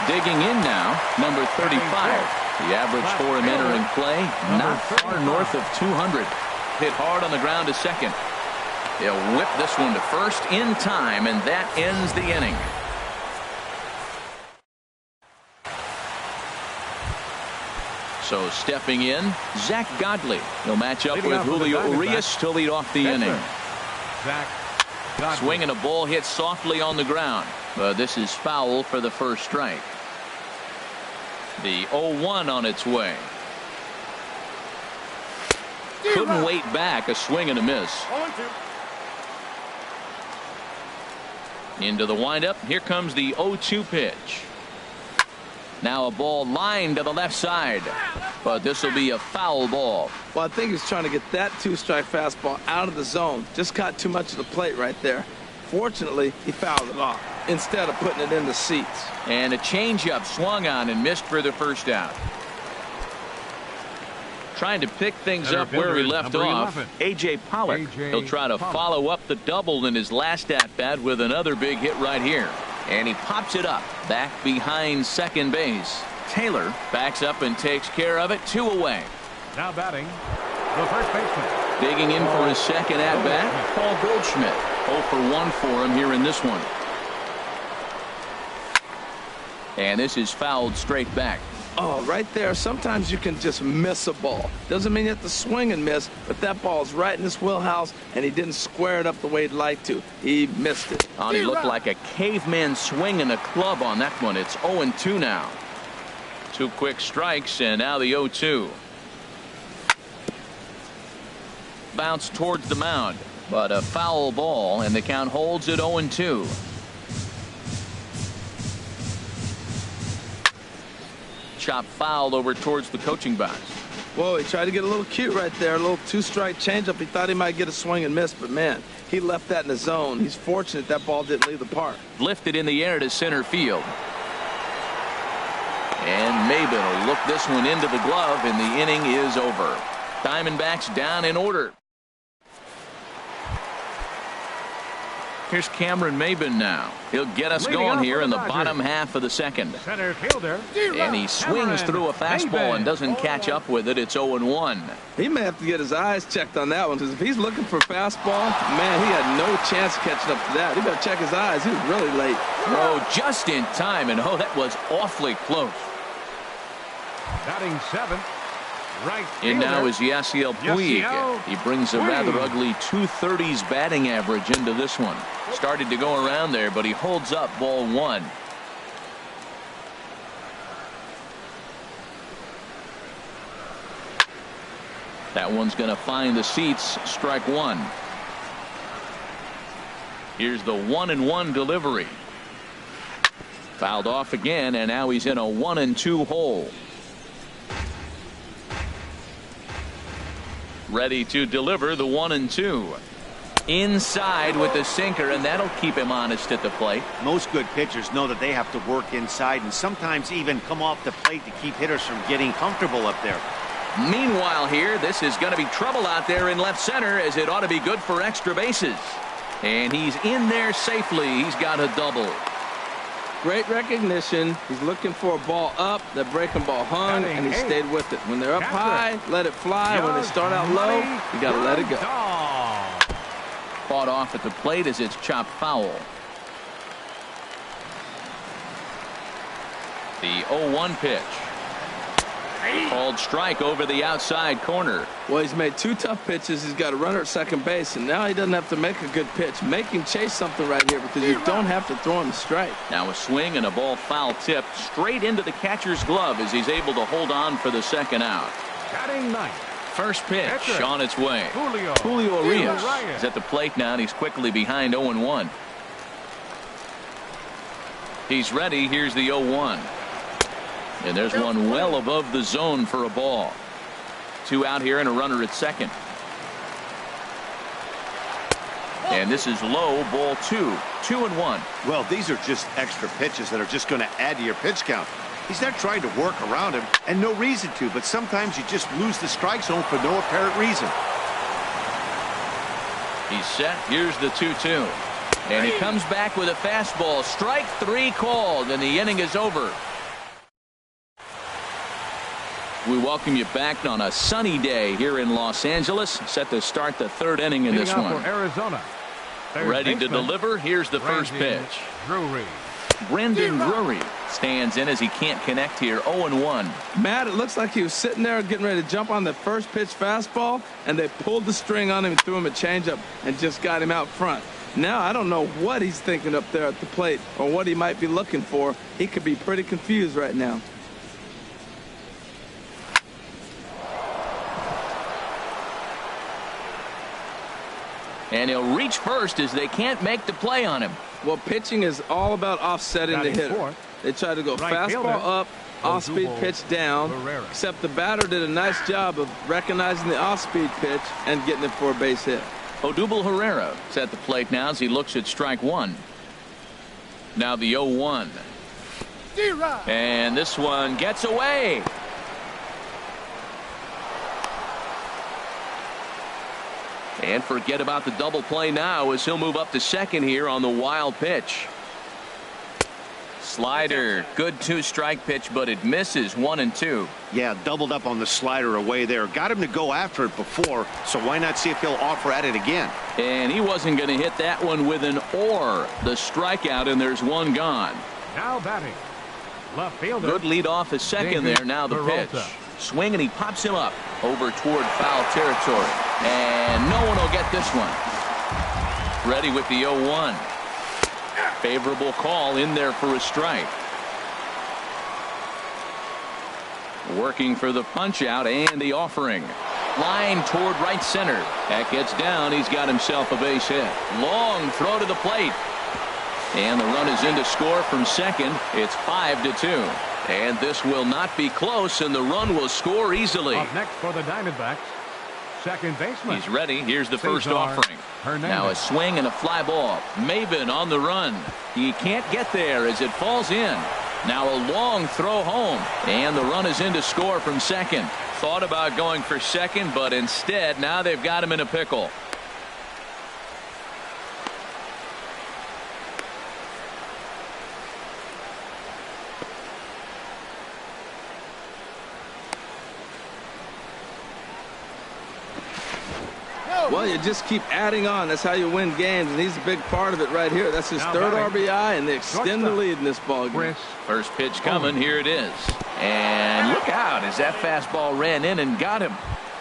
Digging in now, number 35. The average for him entering play, not far north of 200. Hit hard on the ground to second. He'll whip this one to first in time, and that ends the inning. So stepping in, Zach Godley. He'll match up with Julio Urias to lead off the inning. Swinging a ball hit softly on the ground, but this is foul for the first strike. The 0-1 on its way. Couldn't wait back. A swing and a miss. Into the windup. Here comes the 0-2 pitch. Now a ball lined to the left side, but this will be a foul ball. Well, I think he's trying to get that 2-strike fastball out of the zone. Just caught too much of the plate right there. Fortunately, he fouled it off instead of putting it in the seats. And a changeup swung on and missed for the first out. Trying to pick things up where he left off. A.J. Pollock. He'll try to follow up the double in his last at-bat with another big hit right here. And he pops it up back behind second base. Taylor backs up and takes care of it. 2 away. Now batting, the first baseman. Digging in for his second at-bat, Paul Goldschmidt. 0 for 1 for him here in this one. And this is fouled straight back. Oh, right there. Sometimes you can just miss a ball. Doesn't mean you have to swing and miss, but that ball's right in his wheelhouse, and he didn't square it up the way he'd like to. He missed it. Oh, he looked like a caveman swinging a club on that one. It's 0-2 now. 2 quick strikes, and now the 0-2. Bounce towards the mound, but a foul ball, and the count holds at 0-2. Chop fouled over towards the coaching box. Whoa, he tried to get a little cute right there. A little 2-strike changeup. He thought he might get a swing and miss, but man, he left that in the zone. He's fortunate that ball didn't leave the park. Lifted in the air to center field. And Maben will look this one into the glove, and the inning is over. Diamondbacks down in order. Here's Cameron Maben now. He'll get us going here in the bottom half of the second. Center fielder. And he swings through a fastball and doesn't catch up with it. It's 0-1. He may have to get his eyes checked on that one, because if he's looking for fastball, man, he had no chance catching up to that. He better check his eyes. He was really late. Oh, just in time, and oh, that was awfully close. Batting 7th. Right and now is Yasiel Puig. He brings a rather ugly 230s batting average into this one. Started to go around there, but he holds up ball 1. That one's going to find the seats. Strike 1. Here's the 1-1 delivery. Fouled off again, and now he's in a 1-2 hole. Ready to deliver the 1-2. Inside with the sinker, and that'll keep him honest at the plate. Most good pitchers know that they have to work inside and sometimes even come off the plate to keep hitters from getting comfortable up there. Meanwhile here, this is going to be trouble out there in left center, as it ought to be good for extra bases. And he's in there safely. He's got a double. Great recognition. He's looking for a ball up. That breaking ball hung, and he stayed with it. When they're up high, let it fly. When they start out low, you got to let it go. Fought off at the plate as it's chopped foul. The 0-1 pitch. Called strike over the outside corner. Well, he's made 2 tough pitches. He's got a runner at second base, and now he doesn't have to make a good pitch. Make him chase something right here, because you don't have to throw him a strike. Now a swing and a ball foul tipped straight into the catcher's glove as he's able to hold on for the second out. Batting 9th. First pitch on its way. Julio Urias is at the plate now, and he's quickly behind 0-1. He's ready. Here's the 0-1. And there's one well above the zone for a ball. 2 out here and a runner at second. And this is low, ball 2. 2-1. Well, these are just extra pitches that are just going to add to your pitch count. He's not trying to work around him, and no reason to, but sometimes you just lose the strike zone for no apparent reason. He's set. Here's the 2-2. And he comes back with a fastball. Strike 3 called, and the inning is over. We welcome you back on a sunny day here in Los Angeles. Set to start the 3rd inning in this one. For Arizona. Ready to deliver. Here's the first pitch. Drury. Brendan Drury stands in as he can't connect here. 0-1. Matt, it looks like he was sitting there getting ready to jump on the first pitch fastball, and they pulled the string on him and threw him a changeup and just got him out front. Now I don't know what he's thinking up there at the plate or what he might be looking for. He could be pretty confused right now. And he'll reach first as they can't make the play on him. Well, pitching is all about offsetting the hitter. They try to go fastball up, off-speed pitch down, except the batter did a nice job of recognizing the off-speed pitch and getting it for a base hit. Odubel Herrera is at the plate now as he looks at strike 1. Now the 0-1. And this one gets away. And forget about the double play now as he'll move up to second here on the wild pitch. Slider, good 2-strike pitch, but it misses. 1-2. Yeah, doubled up on the slider away there. Got him to go after it before, so why not see if he'll offer at it again? And he wasn't going to hit that one with an or. The strikeout, and there's one gone. Now batting. Left fielder. Good lead off his second there. Now the pitch. Swing, and he pops him up over toward foul territory. And no one will get this one. Ready with the 0-1. Favorable call in there for a strike. Working for the punch out and the offering. Line toward right center. That gets down. He's got himself a base hit. Long throw to the plate. And the run is in to score from second. It's 5-2. And this will not be close, and the run will score easily. Up next for the Diamondbacks, second baseman. He's ready. Here's the first Cesar offering. Hernandez. Now a swing and a fly ball. Maven on the run. He can't get there as it falls in. Now a long throw home, and the run is in to score from second. Thought about going for second, but instead now they've got him in a pickle. Well, you just keep adding on. That's how you win games, and he's a big part of it right here. That's his third RBI, and they extend the lead in this ballgame. First pitch coming. Here it is. And look out as that fastball ran in and got him.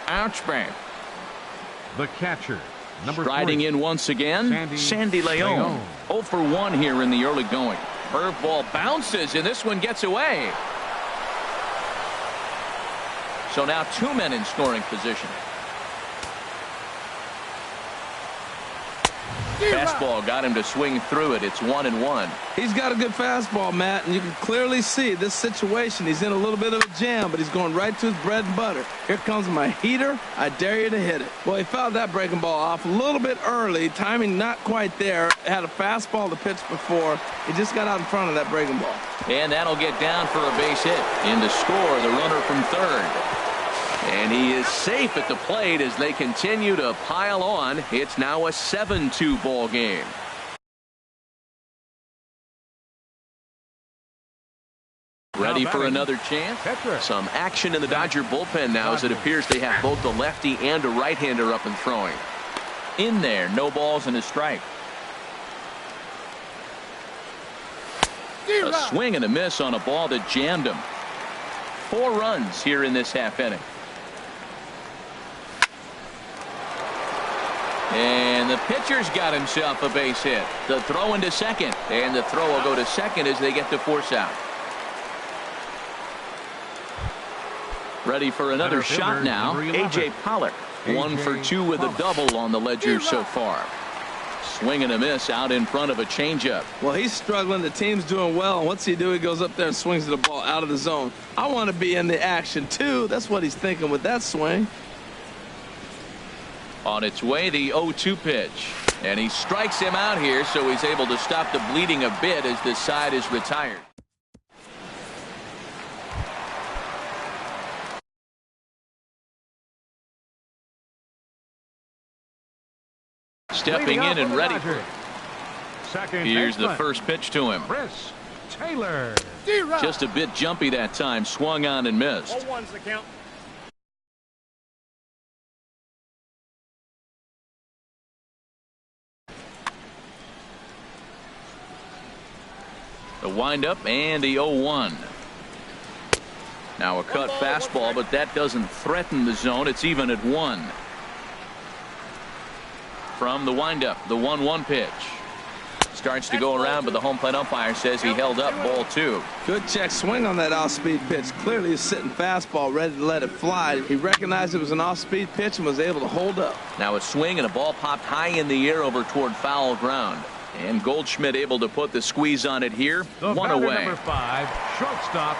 Ouch, man. The catcher, number Striding 3. in once again, Sandy Leon. 0 for 1 here in the early going. Curveball bounces, and this one gets away. So now 2 men in scoring position. Fastball got him to swing through it. It's 1-1. He's got a good fastball, Matt, and you can clearly see this situation. He's in a little bit of a jam, but he's going right to his bread and butter. Here comes my heater. I dare you to hit it. Well, he fouled that breaking ball off a little bit early. Timing not quite there. Had a fastball to pitch before. He just got out in front of that breaking ball. And that'll get down for a base hit. In to score, the runner from third. And he is safe at the plate as they continue to pile on. It's now a 7-2 ball game. Ready for another chance? Some action in the Dodger bullpen now as it appears they have both the lefty and a right-hander up and throwing. In there, no balls and a strike. A swing and a miss on a ball that jammed him. 4 runs here in this half inning. And the pitcher's got himself a base hit. The throw into second. And the throw will go to second as they get to force out. Ready for another shot now. A.J. Pollock. 1 for 2 with a double on the ledger so far. Swing and a miss out in front of a changeup. Well, he's struggling. The team's doing well. And what's he do? He goes up there and swings the ball out of the zone. I want to be in the action, too. That's what he's thinking with that swing. On its way, the 0-2 pitch. And he strikes him out here, so he's able to stop the bleeding a bit as this side is retired. Stepping in and ready. Here's the first pitch to him. Chris Taylor. Just a bit jumpy that time. Swung on and missed. 0-1's the count. The windup and the 0-1. Now a cut fastball, but that doesn't threaten the zone. It's even at 1. From the windup, the 1-1 pitch. Starts to go around, but the home plate umpire says he held up ball 2. Good check swing on that off-speed pitch. Clearly he's sitting fastball, ready to let it fly. He recognized it was an off-speed pitch and was able to hold up. Now a swing and a ball popped high in the air over toward foul ground. And Goldschmidt able to put the squeeze on it here. One away. Number 5, shortstop.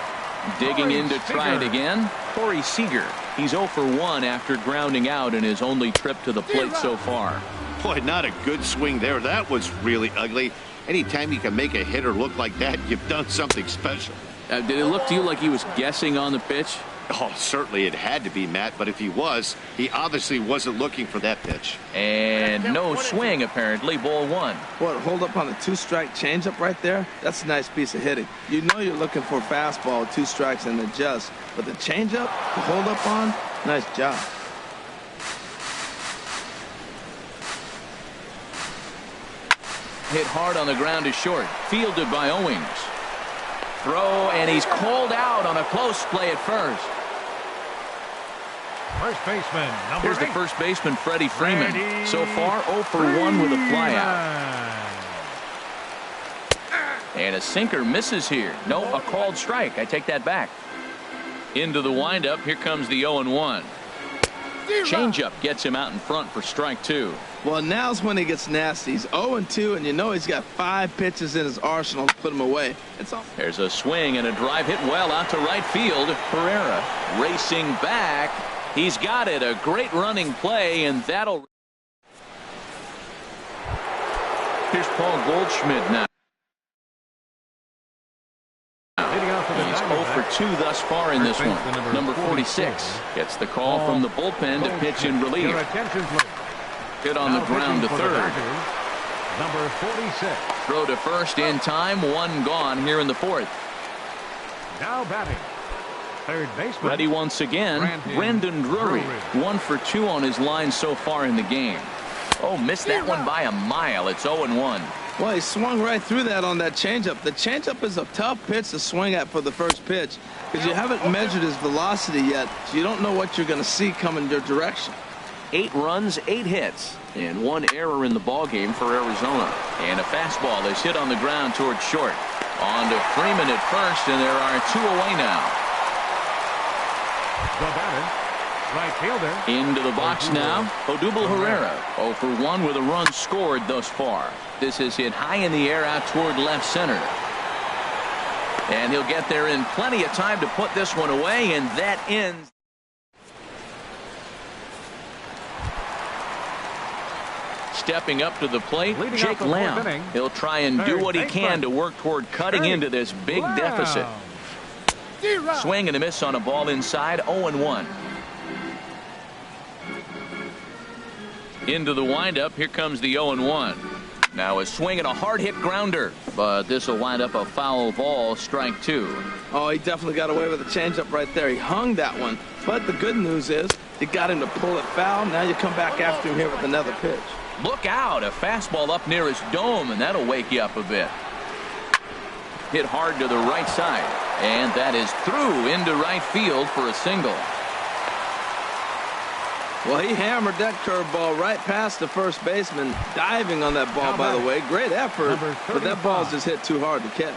Digging in to try it again. Corey Seager. He's 0 for 1 after grounding out in his only trip to the plate so far. Boy, not a good swing there. That was really ugly. Anytime you can make a hitter look like that, you've done something special. Did it look to you like he was guessing on the pitch? Oh, certainly it had to be, Matt, but if he was, he obviously wasn't looking for that pitch. And no swing, apparently. Ball 1. What, hold up on a 2-strike changeup right there? That's a nice piece of hitting. You know you're looking for a fastball, 2 strikes and adjust. But the changeup, to hold up on, nice job. Hit hard on the ground to short. Fielded by Owings. Throw, and he's called out on a close play at first. First baseman, number Here's the 8. first baseman, Freddie Freeman. So far, 0 for 1 with a flyout. And a sinker misses here. No, a called strike. I take that back. Into the windup. Here comes the 0-1. Changeup gets him out in front for strike 2. Well, now's when he gets nasty. He's 0-2, and you know he's got 5 pitches in his arsenal to put him away. There's a swing and a drive hit well out to right field. Herrera racing back. He's got it. A great running play, and that'll. Here's Paul Goldschmidt now. He's 0 for 2 thus far in this one. Number 46 gets the call from the bullpen to pitch in relief. Hit on the ground to third. Number 46. Throw to first in time. 1 gone here in the 4th. Now batting. Third baseman. Ready once again. Brendan Drury. 1 for 2 on his line so far in the game. Oh, missed that one by a mile. It's 0-1. Well, he swung right through that on that changeup. The changeup is a tough pitch to swing at for the first pitch because you haven't measured his velocity yet, so you don't know what you're going to see coming your direction. 8 runs, 8 hits, and 1 error in the ballgame for Arizona. And a fastball is hit on the ground towards short. On to Freeman at first, and there are 2 away now. The batter, right fielder. Into the box now, Odubel Herrera. 0 for 1 with a run scored thus far. This is hit high in the air out toward left center. And he'll get there in plenty of time to put this one away, and that ends. Stepping up to the plate, Jake Lamb. He'll try and do what he can to work toward cutting into this big deficit. Swing and a miss on a ball inside. 0-1. Into the windup. Here comes the 0-1. Now a swing and a hard hit grounder, but this will wind up a foul ball. Strike 2. Oh, he definitely got away with a changeup right there. He hung that one, but the good news is you got him to pull it foul. Now you come back after him here with another pitch. Look out, a fastball up near his dome, and that'll wake you up a bit. Hit hard to the right side, and that is through into right field for a single. Well, he hammered that curveball right past the first baseman, diving on that ball, by the way. Great effort, but that ball's just hit too hard to catch.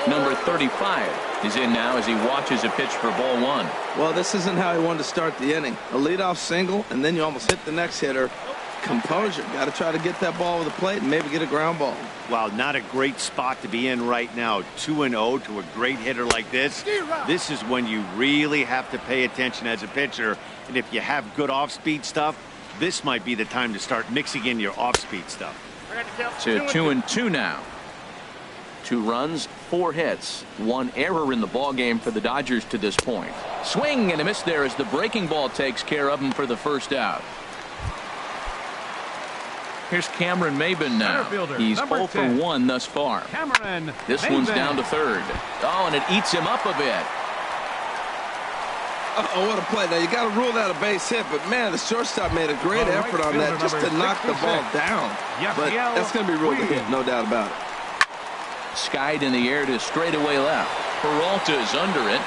Number 35 is in now as he watches a pitch for ball 1. Well, this isn't how he wanted to start the inning. A leadoff single, and then you almost hit the next hitter. Composure. Got to try to get that ball with the plate and maybe get a ground ball. Wow, not a great spot to be in right now. 2-0 to a great hitter like this. This is when you really have to pay attention as a pitcher. And if you have good off-speed stuff, this might be the time to start mixing in your off-speed stuff. To 2-2 now. 2 runs, 4 hits, 1 error in the ball game for the Dodgers to this point. Swing and a miss there as the breaking ball takes care of him for the first out. Here's Cameron Maybin now. He's 0 for 1 thus far. This one's down to third. Oh, and it eats him up a bit. Oh, what a play. Now, you got to rule that a base hit, but, man, the shortstop made a great effort on that just to knock the ball down. But that's going to be ruled a hit, no doubt about it. Skied in the air to straightaway left. Peralta is under it.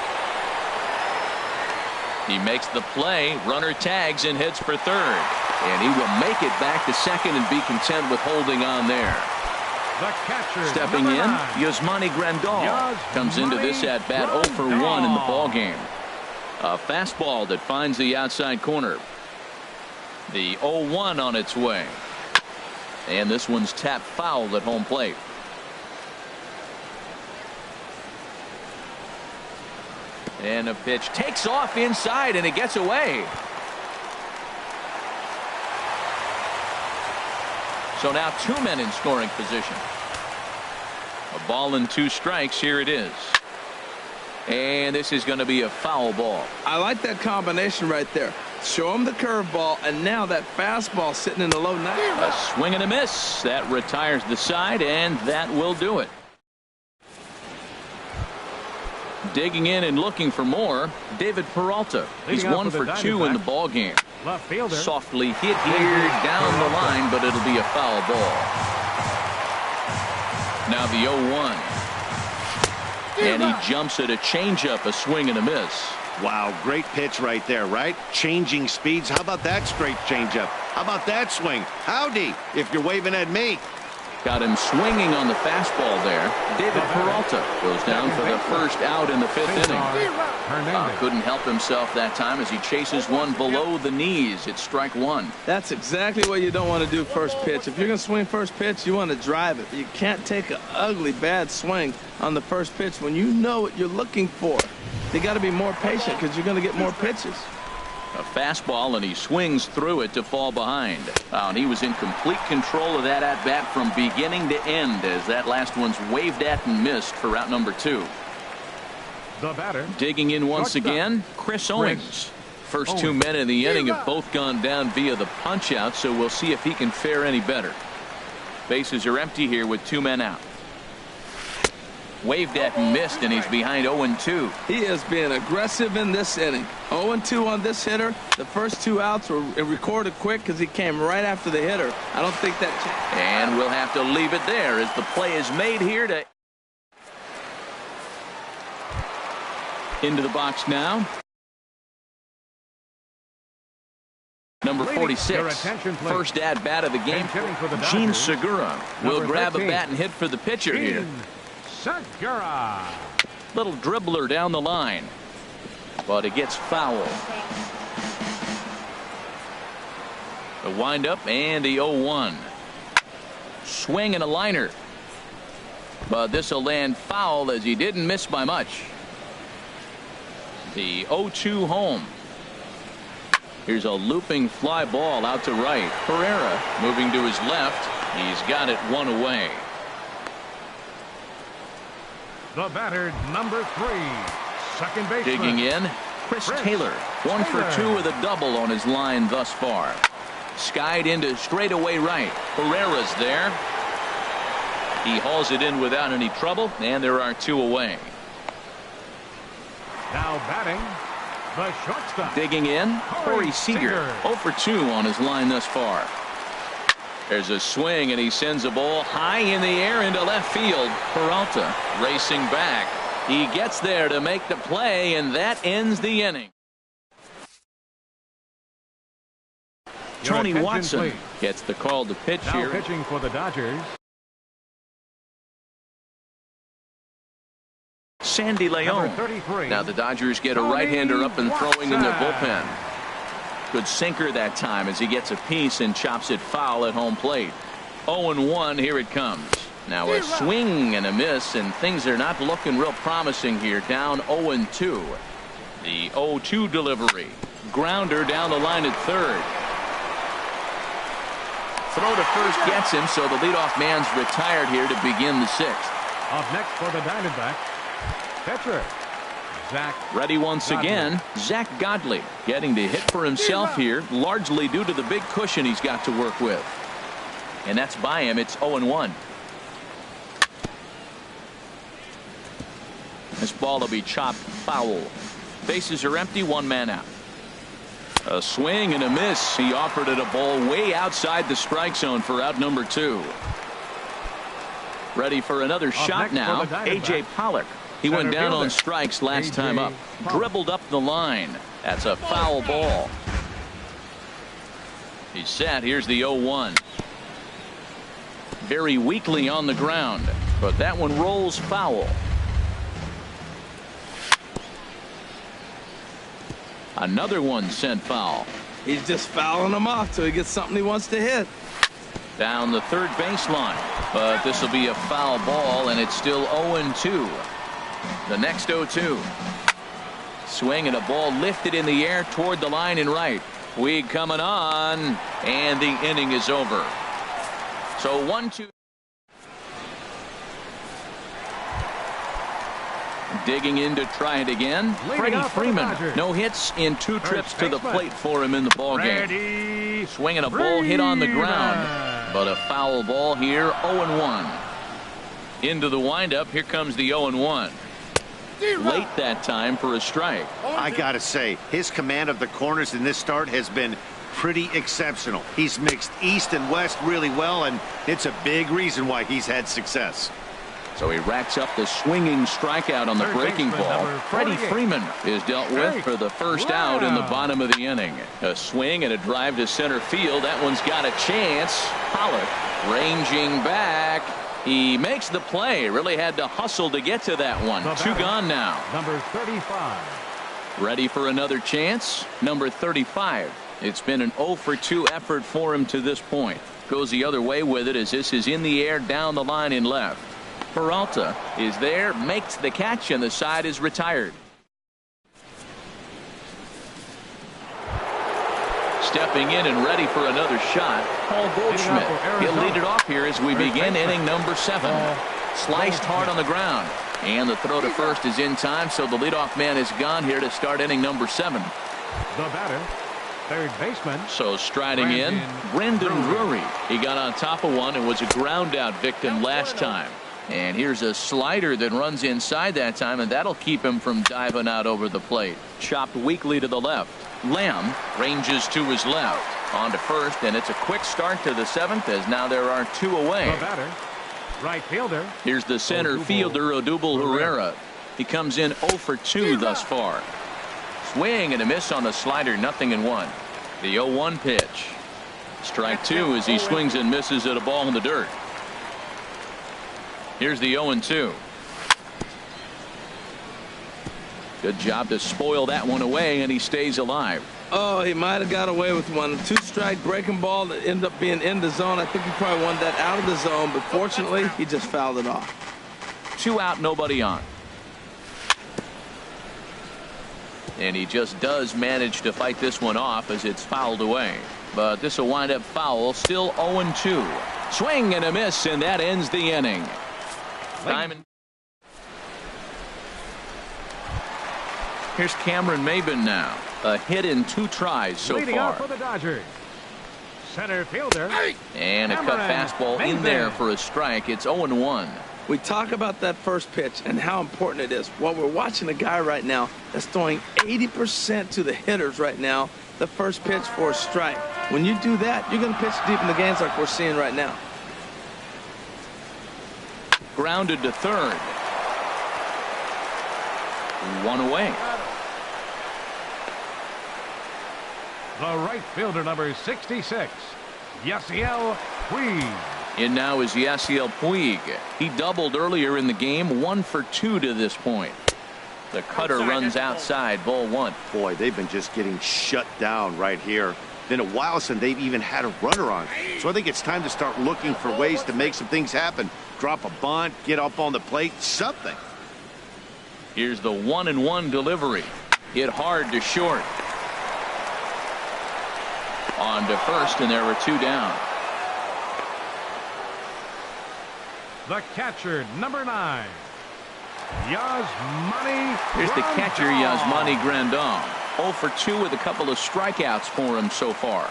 He makes the play. Runner tags and hits for third. And he will make it back to second and be content with holding on there. Stepping in, Yasmani Grandal comes into this at bat 0 for 1 in the ball game. A fastball that finds the outside corner. The 0-1 on its way. And this one's tapped foul at home plate. And a pitch takes off inside and it gets away. So now 2 men in scoring position. A ball and 2 strikes. Here it is. And this is going to be a foul ball. I like that combination right there. Show him the curveball, and now that fastball sitting in the low 90. A swing and a miss. That retires the side, and that will do it. Digging in and looking for more, David Peralta. He's 1 for 2 in the ball game. Softly hit here down the line, but it'll be a foul ball. Now the 0-1. And he jumps at a changeup, a swing and a miss. Wow, great pitch right there, right? Changing speeds. How about that straight changeup? How about that swing? Howdy, if you're waving at me. Got him swinging on the fastball there. David Peralta goes down for the first out in the 5th inning. Couldn't help himself that time as he chases one below the knees. It's strike 1. That's exactly what you don't want to do first pitch. If you're going to swing first pitch, you want to drive it. You can't take an ugly, bad swing on the first pitch when you know what you're looking for. You got to be more patient because you're going to get more pitches. A fastball, and he swings through it to fall behind. And he was in complete control of that at-bat from beginning to end as that last one's waved at and missed for out number 2. The batter. Digging in once again, Chris Owings. First 2 men in the inning have both gone down via the punch-out, so we'll see if he can fare any better. Bases are empty here with 2 men out. Waved at and missed, and he's behind 0-2. He is being aggressive in this inning. 0-2 on this hitter. The first 2 outs were recorded quick because he came right after the hitter. I don't think that. And we'll have to leave it there as the play is made here to. Into the box now. Number 46, first at bat of the game. Gene Segura will grab a bat and hit for the pitcher here. Segura. Little dribbler down the line, but it gets foul. The windup and the 0-1. Swing and a liner, but this will land foul as he didn't miss by much. The 0-2 home. Here's a looping fly ball out to right. Pereira moving to his left. He's got it 1 away. The batter, number 3, second baseman. Digging in, Chris Taylor. 1 for 2 with a double on his line thus far. Skied into straightaway right. Pereira's there. He hauls it in without any trouble, and there are 2 away. Now batting, the shortstop. Digging in, Corey Seager. 0 for 2 on his line thus far. There's a swing, and he sends a ball high in the air into left field. Peralta racing back. He gets there to make the play, and that ends the inning. Tony Watson gets the call to pitch now here. Pitching for the Dodgers. Sandy Leon. Now the Dodgers get a right-hander up and throwing in their bullpen. Good sinker that time as he gets a piece and chops it foul at home plate. 0-1, here it comes. Now a swing and a miss, and things are not looking real promising here. Down 0-2. The 0-2 delivery. Grounder down the line at third. throw to first gets him, so the leadoff man's retired here to begin the sixth. Up next for the Diamondbacks, pitcher Zach. Ready once again, Zach Godley getting to hit for himself here, largely due to the big cushion he's got to work with. And that's by him. It's 0-1. This ball will be chopped foul. Bases are empty, one man out. A swing and a miss. He offered it a ball way outside the strike zone for out number 2. Ready for another shot now. A.J. Pollock. He went down on strikes last time up. Dribbled up the line. That's a foul ball. He's set. Here's the 0-1. Very weakly on the ground, but that one rolls foul. Another one sent foul. He's just fouling them off till he gets something he wants to hit. Down the third baseline, but this will be a foul ball, and it's still 0-2. The next 0-2. Swing and a ball lifted in the air toward the line and right. Puig coming on, and the inning is over. So 1-2. Digging in to try it again. Freddie Freeman. No hits in 2 trips to the plate for him in the ballgame. Swinging a ball hit on the ground, but a foul ball here. 0-1. Into the windup. Here comes the 0-1. Late that time for a strike. I gotta say, his command of the corners in this start has been pretty exceptional. He's mixed east and west really well, and it's a big reason why he's had success. So he racks up the swinging strikeout on the breaking ball. Freddie Freeman is dealt with for the first out in the bottom of the inning. A swing and a drive to center field. That one's got a chance. Pollock ranging back. He makes the play. Really had to hustle to get to that one. 2 gone now. Number 35. Ready for another chance. Number 35. It's been an 0-for-2 effort for him to this point. Goes the other way with it as this is in the air down the line and left. Peralta is there, makes the catch, and the side is retired. Stepping in and ready for another shot, Paul Goldschmidt. He'll lead it off here as we begin inning number 7. Sliced hard on the ground, and the throw to first is in time, so the leadoff man is gone here to start inning number 7. The batter, third baseman. So striding in, Brendan Drury. He got on top of one and was a ground out victim last time. And here's a slider that runs inside that time, and that'll keep him from diving out over the plate. Chopped weakly to the left. Lamb ranges to his left. On to first, and it's a quick start to the 7th as now there are 2 away. The batter, right fielder. Here's the center fielder, Odubel Herrera. He comes in 0-for-2 thus far. Swing and a miss on the slider, 0-1. The 0-1 pitch. Strike 2 as he swings and misses at a ball in the dirt. Here's the 0-2. Good job to spoil that one away, and he stays alive. Oh, he might have got away with one. 2-strike breaking ball that ended up being in the zone. I think he probably wanted that out of the zone, but fortunately, he just fouled it off. 2 out, nobody on. And he just does manage to fight this one off as it's fouled away. But this will wind up foul, still 0-2. Swing and a miss, and that ends the inning. Diamond. Here's Cameron Maybin now. A hit in 2 tries so Leading far. out for the Dodgers, center fielder. And a cut fastball in there for a strike. It's 0-1. We talk about that first pitch and how important it is. Well, we're watching a guy right now that's throwing 80% to the hitters right now. The first pitch for a strike. When you do that, you're going to pitch deep in the games like we're seeing right now. Grounded to third. 1 away. The right fielder, number 66, Yasiel Puig. In now is Yasiel Puig. He doubled earlier in the game, 1-for-2 to this point. The cutter runs outside, ball 1. Boy, they've been just getting shut down right here. Been a while since they've even had a runner on. So I think it's time to start looking for ways to make some things happen. Drop a bunt, get up on the plate, something. Here's the 1-1 delivery. Hit hard to short. On to first, and there were 2 down. The catcher, number 9, Yasmani. Here's the catcher, Grandal. Yasmani Grandal. 0 for 2 with a couple of strikeouts for him so far.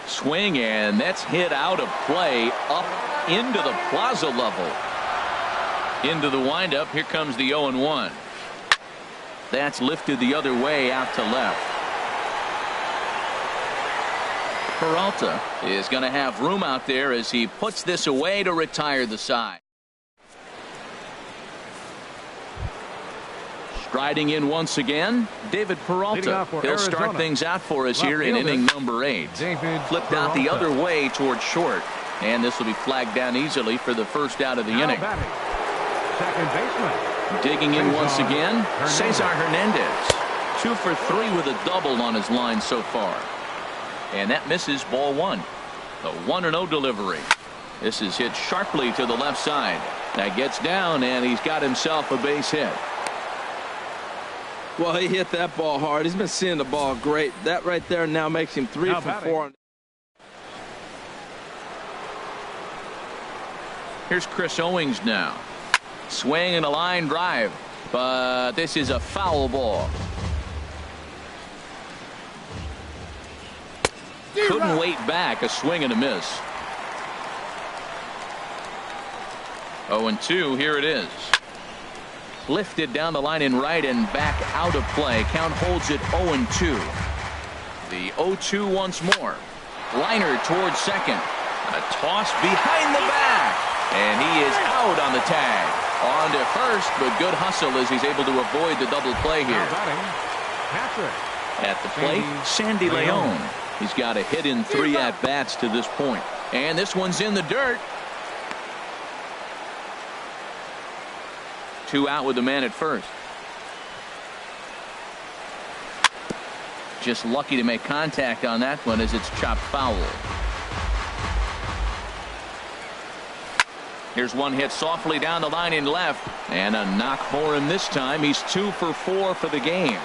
Swing, and that's hit out of play up into the plaza level. Into the windup. Here comes the 0-1. That's lifted the other way out to left. Peralta is going to have room out there as he puts this away to retire the side. Striding in once again, David Peralta. He'll start things out for us here in inning number 8. Flipped out the other way towards short, and this will be flagged down easily for the first out of the inning. Second baseman. Digging in once again, Cesar Hernandez. 2 for 3 with a double on his line so far. And that misses, ball 1. The 1-0 delivery. This is hit sharply to the left side. That gets down, and he's got himself a base hit. Well, he hit that ball hard. He's been seeing the ball great. That right there now makes him 3 for 4. Here's Chris Owings now. Swing and a line drive, but this is a foul ball. Couldn't wait back. A swing and a miss. 0-2. Here it is. Lifted down the line in right and back out of play. Count holds it 0-2. The 0-2 once more. Liner towards second. A toss behind the back. And he is out on the tag. On to first, but good hustle as he's able to avoid the double play here. At the plate, Sandy Leon. He's got a hit in 3 at-bats to this point. And this one's in the dirt. 2 out with the man at first. Just lucky to make contact on that one as it's chopped foul. Here's one hit softly down the line in left, and a knock for him this time. He's 2 for 4 for the game.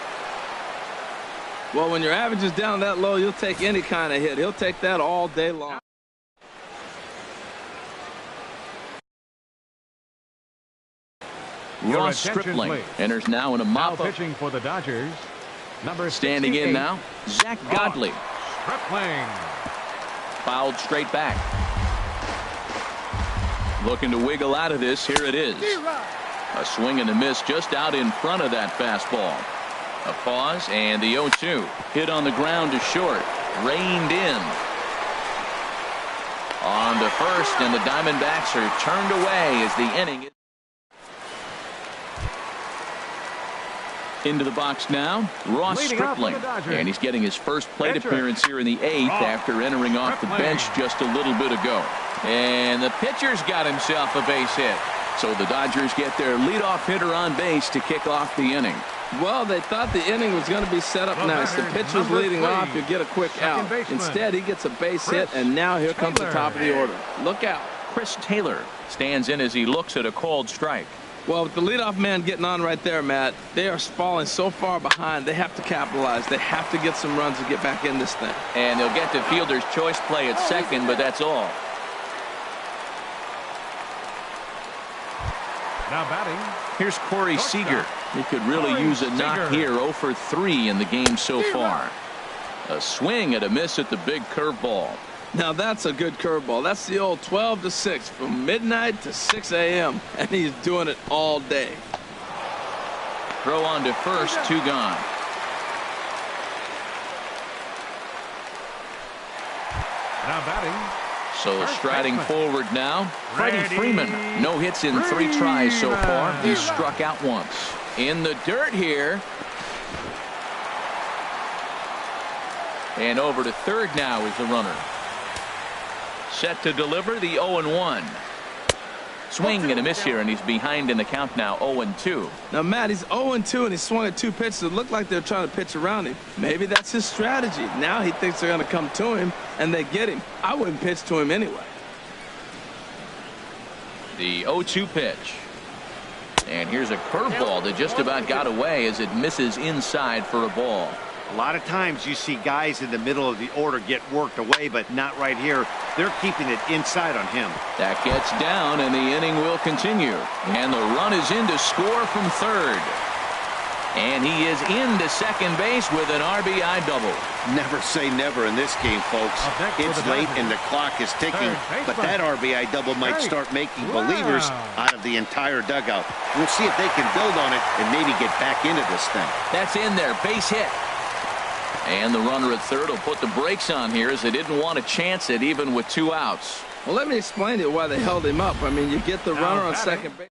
Well, when your average is down that low, you'll take any kind of hit. He'll take that all day long. Ross Stripling enters now in a mop-up. Pitching for the Dodgers, number standing in now, Zach Godley. Stripling. Fouled straight back. Looking to wiggle out of this. Here it is. A swing and a miss just out in front of that fastball. A pause, and the 0-2. Hit on the ground to short. Reined in. On to first, and the Diamondbacks are turned away as the inning is. Into the box now, Ross Stripling. And he's getting his first plate appearance here in the 8th after entering off the bench just a little bit ago. And the pitcher's got himself a base hit. So the Dodgers get their leadoff hitter on base to kick off the inning. Well, they thought the inning was going to be set up nice. The pitcher's leading off, you get a quick out. Instead, he gets a base hit, and now here comes the top of the order. Look out. Chris Taylor stands in as he looks at a called strike. Well, with the leadoff man getting on right there, Matt, they are falling so far behind. They have to capitalize. They have to get some runs to get back in this thing. And they'll get the fielder's choice play at second, but that's all. Now batting. Here's Corey Seager. He could really use a knock here. 0 for 3 in the game so far. A swing and a miss at the big curveball. Now that's a good curveball. That's the old 12 to 6 from midnight to 6 a.m. and he's doing it all day. Throw on to first, 2 gone. Now batting. So striding forward now, Freddie Freeman. No hits in 3 tries so far. He's struck out once. In the dirt here. And over to third now is the runner. Set to deliver the 0-1. Swing and a miss here, and he's behind in the count now, 0-2. Now, Matt, he's 0-2, and he swung at 2 pitches that looked like they're trying to pitch around him. Maybe that's his strategy. Now he thinks they're going to come to him, and they get him. I wouldn't pitch to him anyway. The 0-2 pitch. And here's a curveball that just about got away as it misses inside for a ball. A lot of times you see guys in the middle of the order get worked away, but not right here. They're keeping it inside on him. That gets down, and the inning will continue. And the run is in to score from third. And he is into second base with an RBI double. Never say never in this game, folks. It's late and the clock is ticking, but that RBI double might start making believers out of the entire dugout. We'll see if they can build on it and maybe get back into this thing. That's in there. Base hit. And the runner at third will put the brakes on here as they didn't want to chance it even with 2 outs. Well, let me explain to you why they held him up. I mean, you get the runner on second base.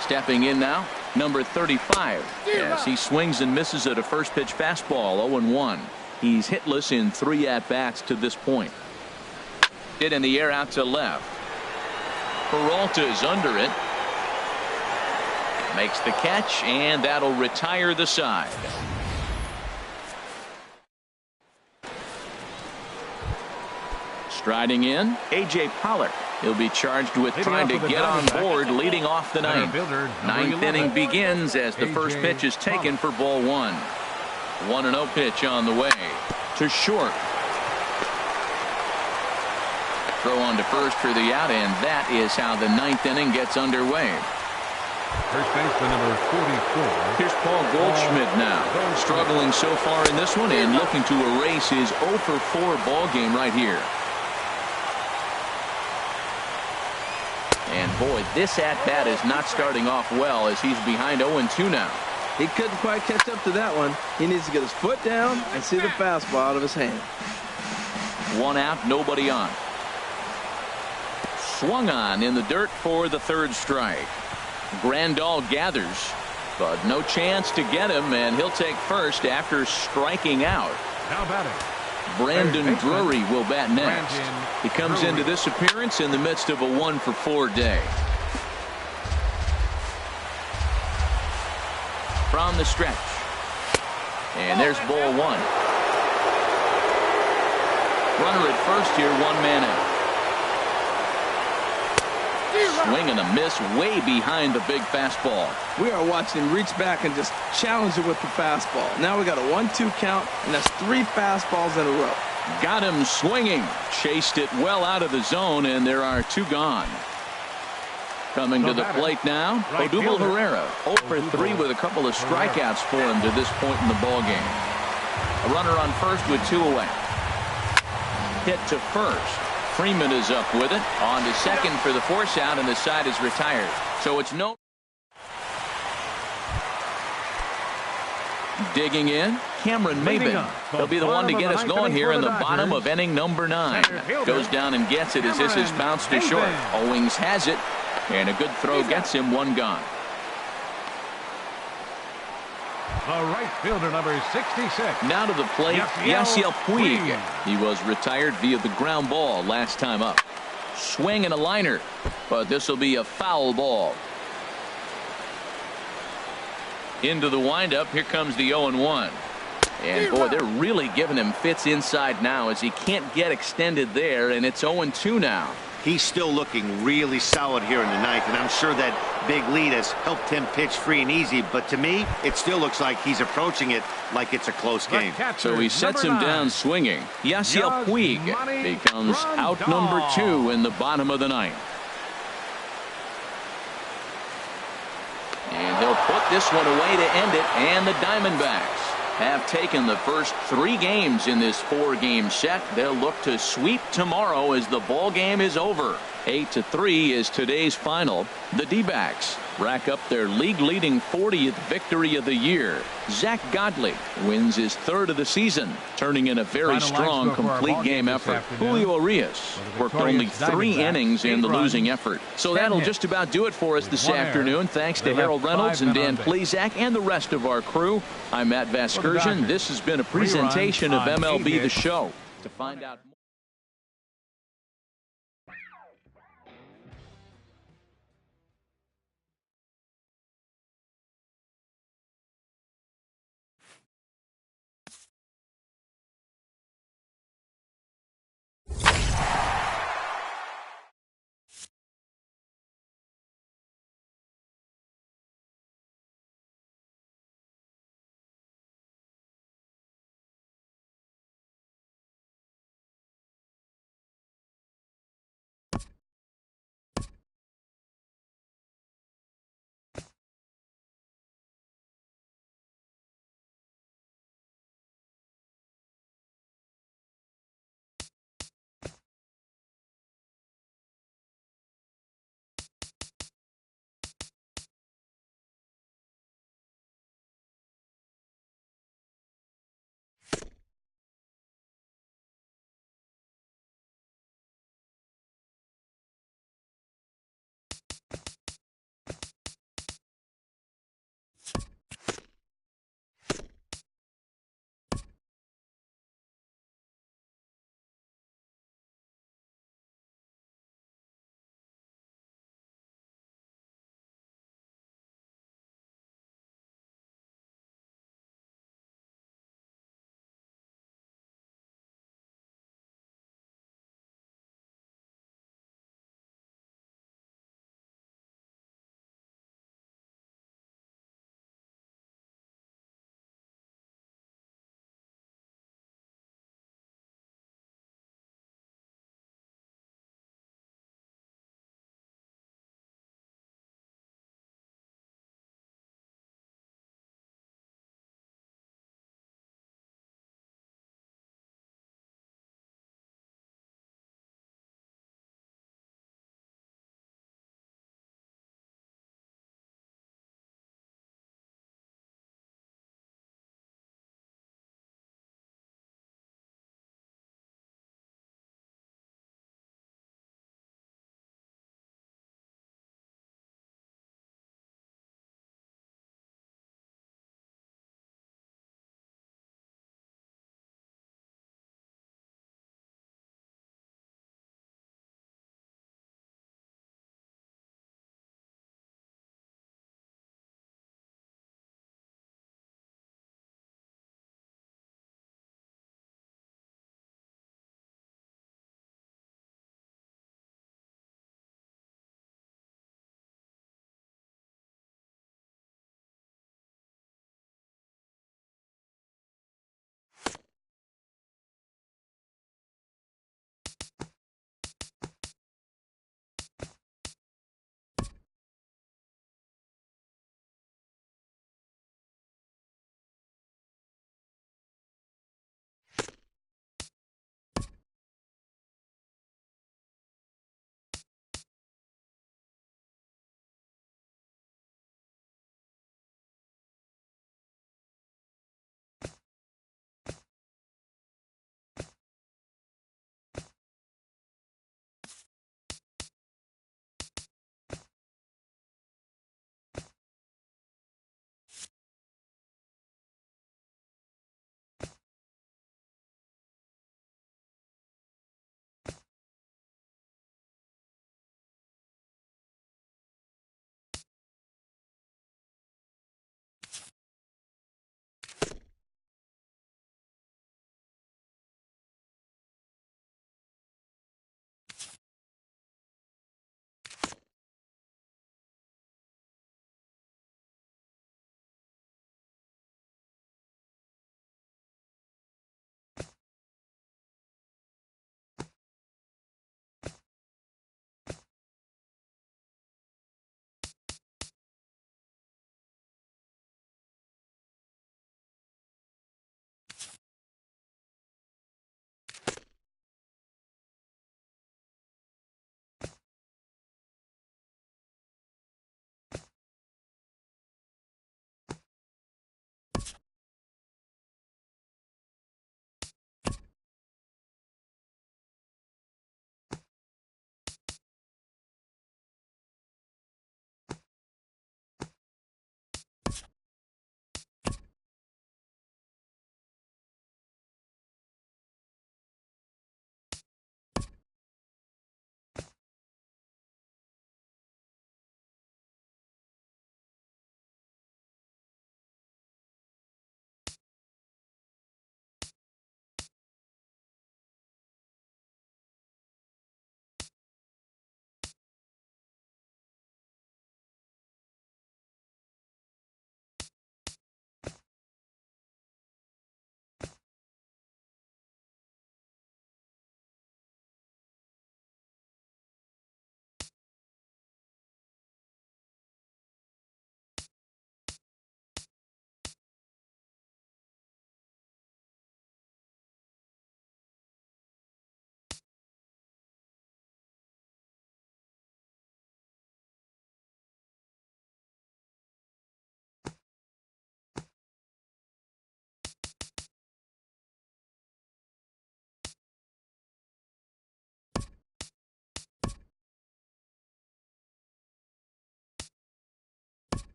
Stepping in now, number 35, as he swings and misses at a first pitch fastball, 0-1. He's hitless in 3 at-bats to this point. Hit in the air out to left. Peralta's under it. Makes the catch, and that'll retire the side. Striding in, A.J. Pollock. He'll be charged with trying to get on board leading off the ninth. Ninth inning begins as the first pitch is taken for ball 1. 1-0 pitch on the way to short. Throw on to first for the out, and that is how the ninth inning gets underway. First baseman number 44. Here's Paul Goldschmidt now, struggling so far in this one and looking to erase his 0-for-4 ball game right here. And boy, this at-bat is not starting off well as he's behind 0-2 now. He couldn't quite catch up to that one. He needs to get his foot down and see the fastball out of his hand. 1 out, nobody on. Swung on in the dirt for the third strike. Grandal gathers, but no chance to get him, and he'll take first after striking out. Now batting, Brandon Drury will bat next. He comes into this appearance in the midst of a 1-for-4 day. From the stretch. And there's ball 1. Runner at first here, 1 man out. Swing and a miss way behind the big fastball. We are watching him reach back and just challenge it with the fastball. Now we got a 1-2 count, and that's 3 fastballs in a row. Got him swinging. Chased it well out of the zone, and there are 2 gone. Coming to the plate now, Odubel Herrera, 0-for-3 with a couple of strikeouts for him to this point in the ball game. A runner on first with 2 away. Hit to first. Freeman is up with it. On to second for the force out, and the side is retired. So it's no. Digging in, Cameron Maben. He'll be the one to get us going here in the bottom of inning number 9. Goes down and gets it as this is bounced to short. Owings has it, and a good throw gets him 1 gone. The right fielder, number 66. Now to the plate, Yasiel Puig. He was retired via the ground ball last time up. Swing and a liner, but this will be a foul ball. Into the windup, here comes the 0-1. And boy, they're really giving him fits inside now as he can't get extended there, and it's 0-2 now. He's still looking really solid here in the ninth, and I'm sure that big lead has helped him pitch free and easy, but to me, it still looks like he's approaching it like it's a close game. So he sets him down swinging. Yasiel Puig becomes out number 2 in the bottom of the ninth. And he'll put this one away to end it, and the Diamondbacks have taken the first 3 games in this 4-game set. They'll look to sweep tomorrow as the ball game is over. 8-3 is today's final. The D-backs rack up their league-leading 40th victory of the year. Zach Godley wins his 3rd of the season, turning in a very strong complete game effort. Julio Urias worked only 3 innings in the losing effort. So that'll just about do it for us this afternoon. Thanks to Harold Reynolds and Dan Plesac and the rest of our crew. I'm Matt Vasgersian. This has been a presentation of MLB The Show. To find out more.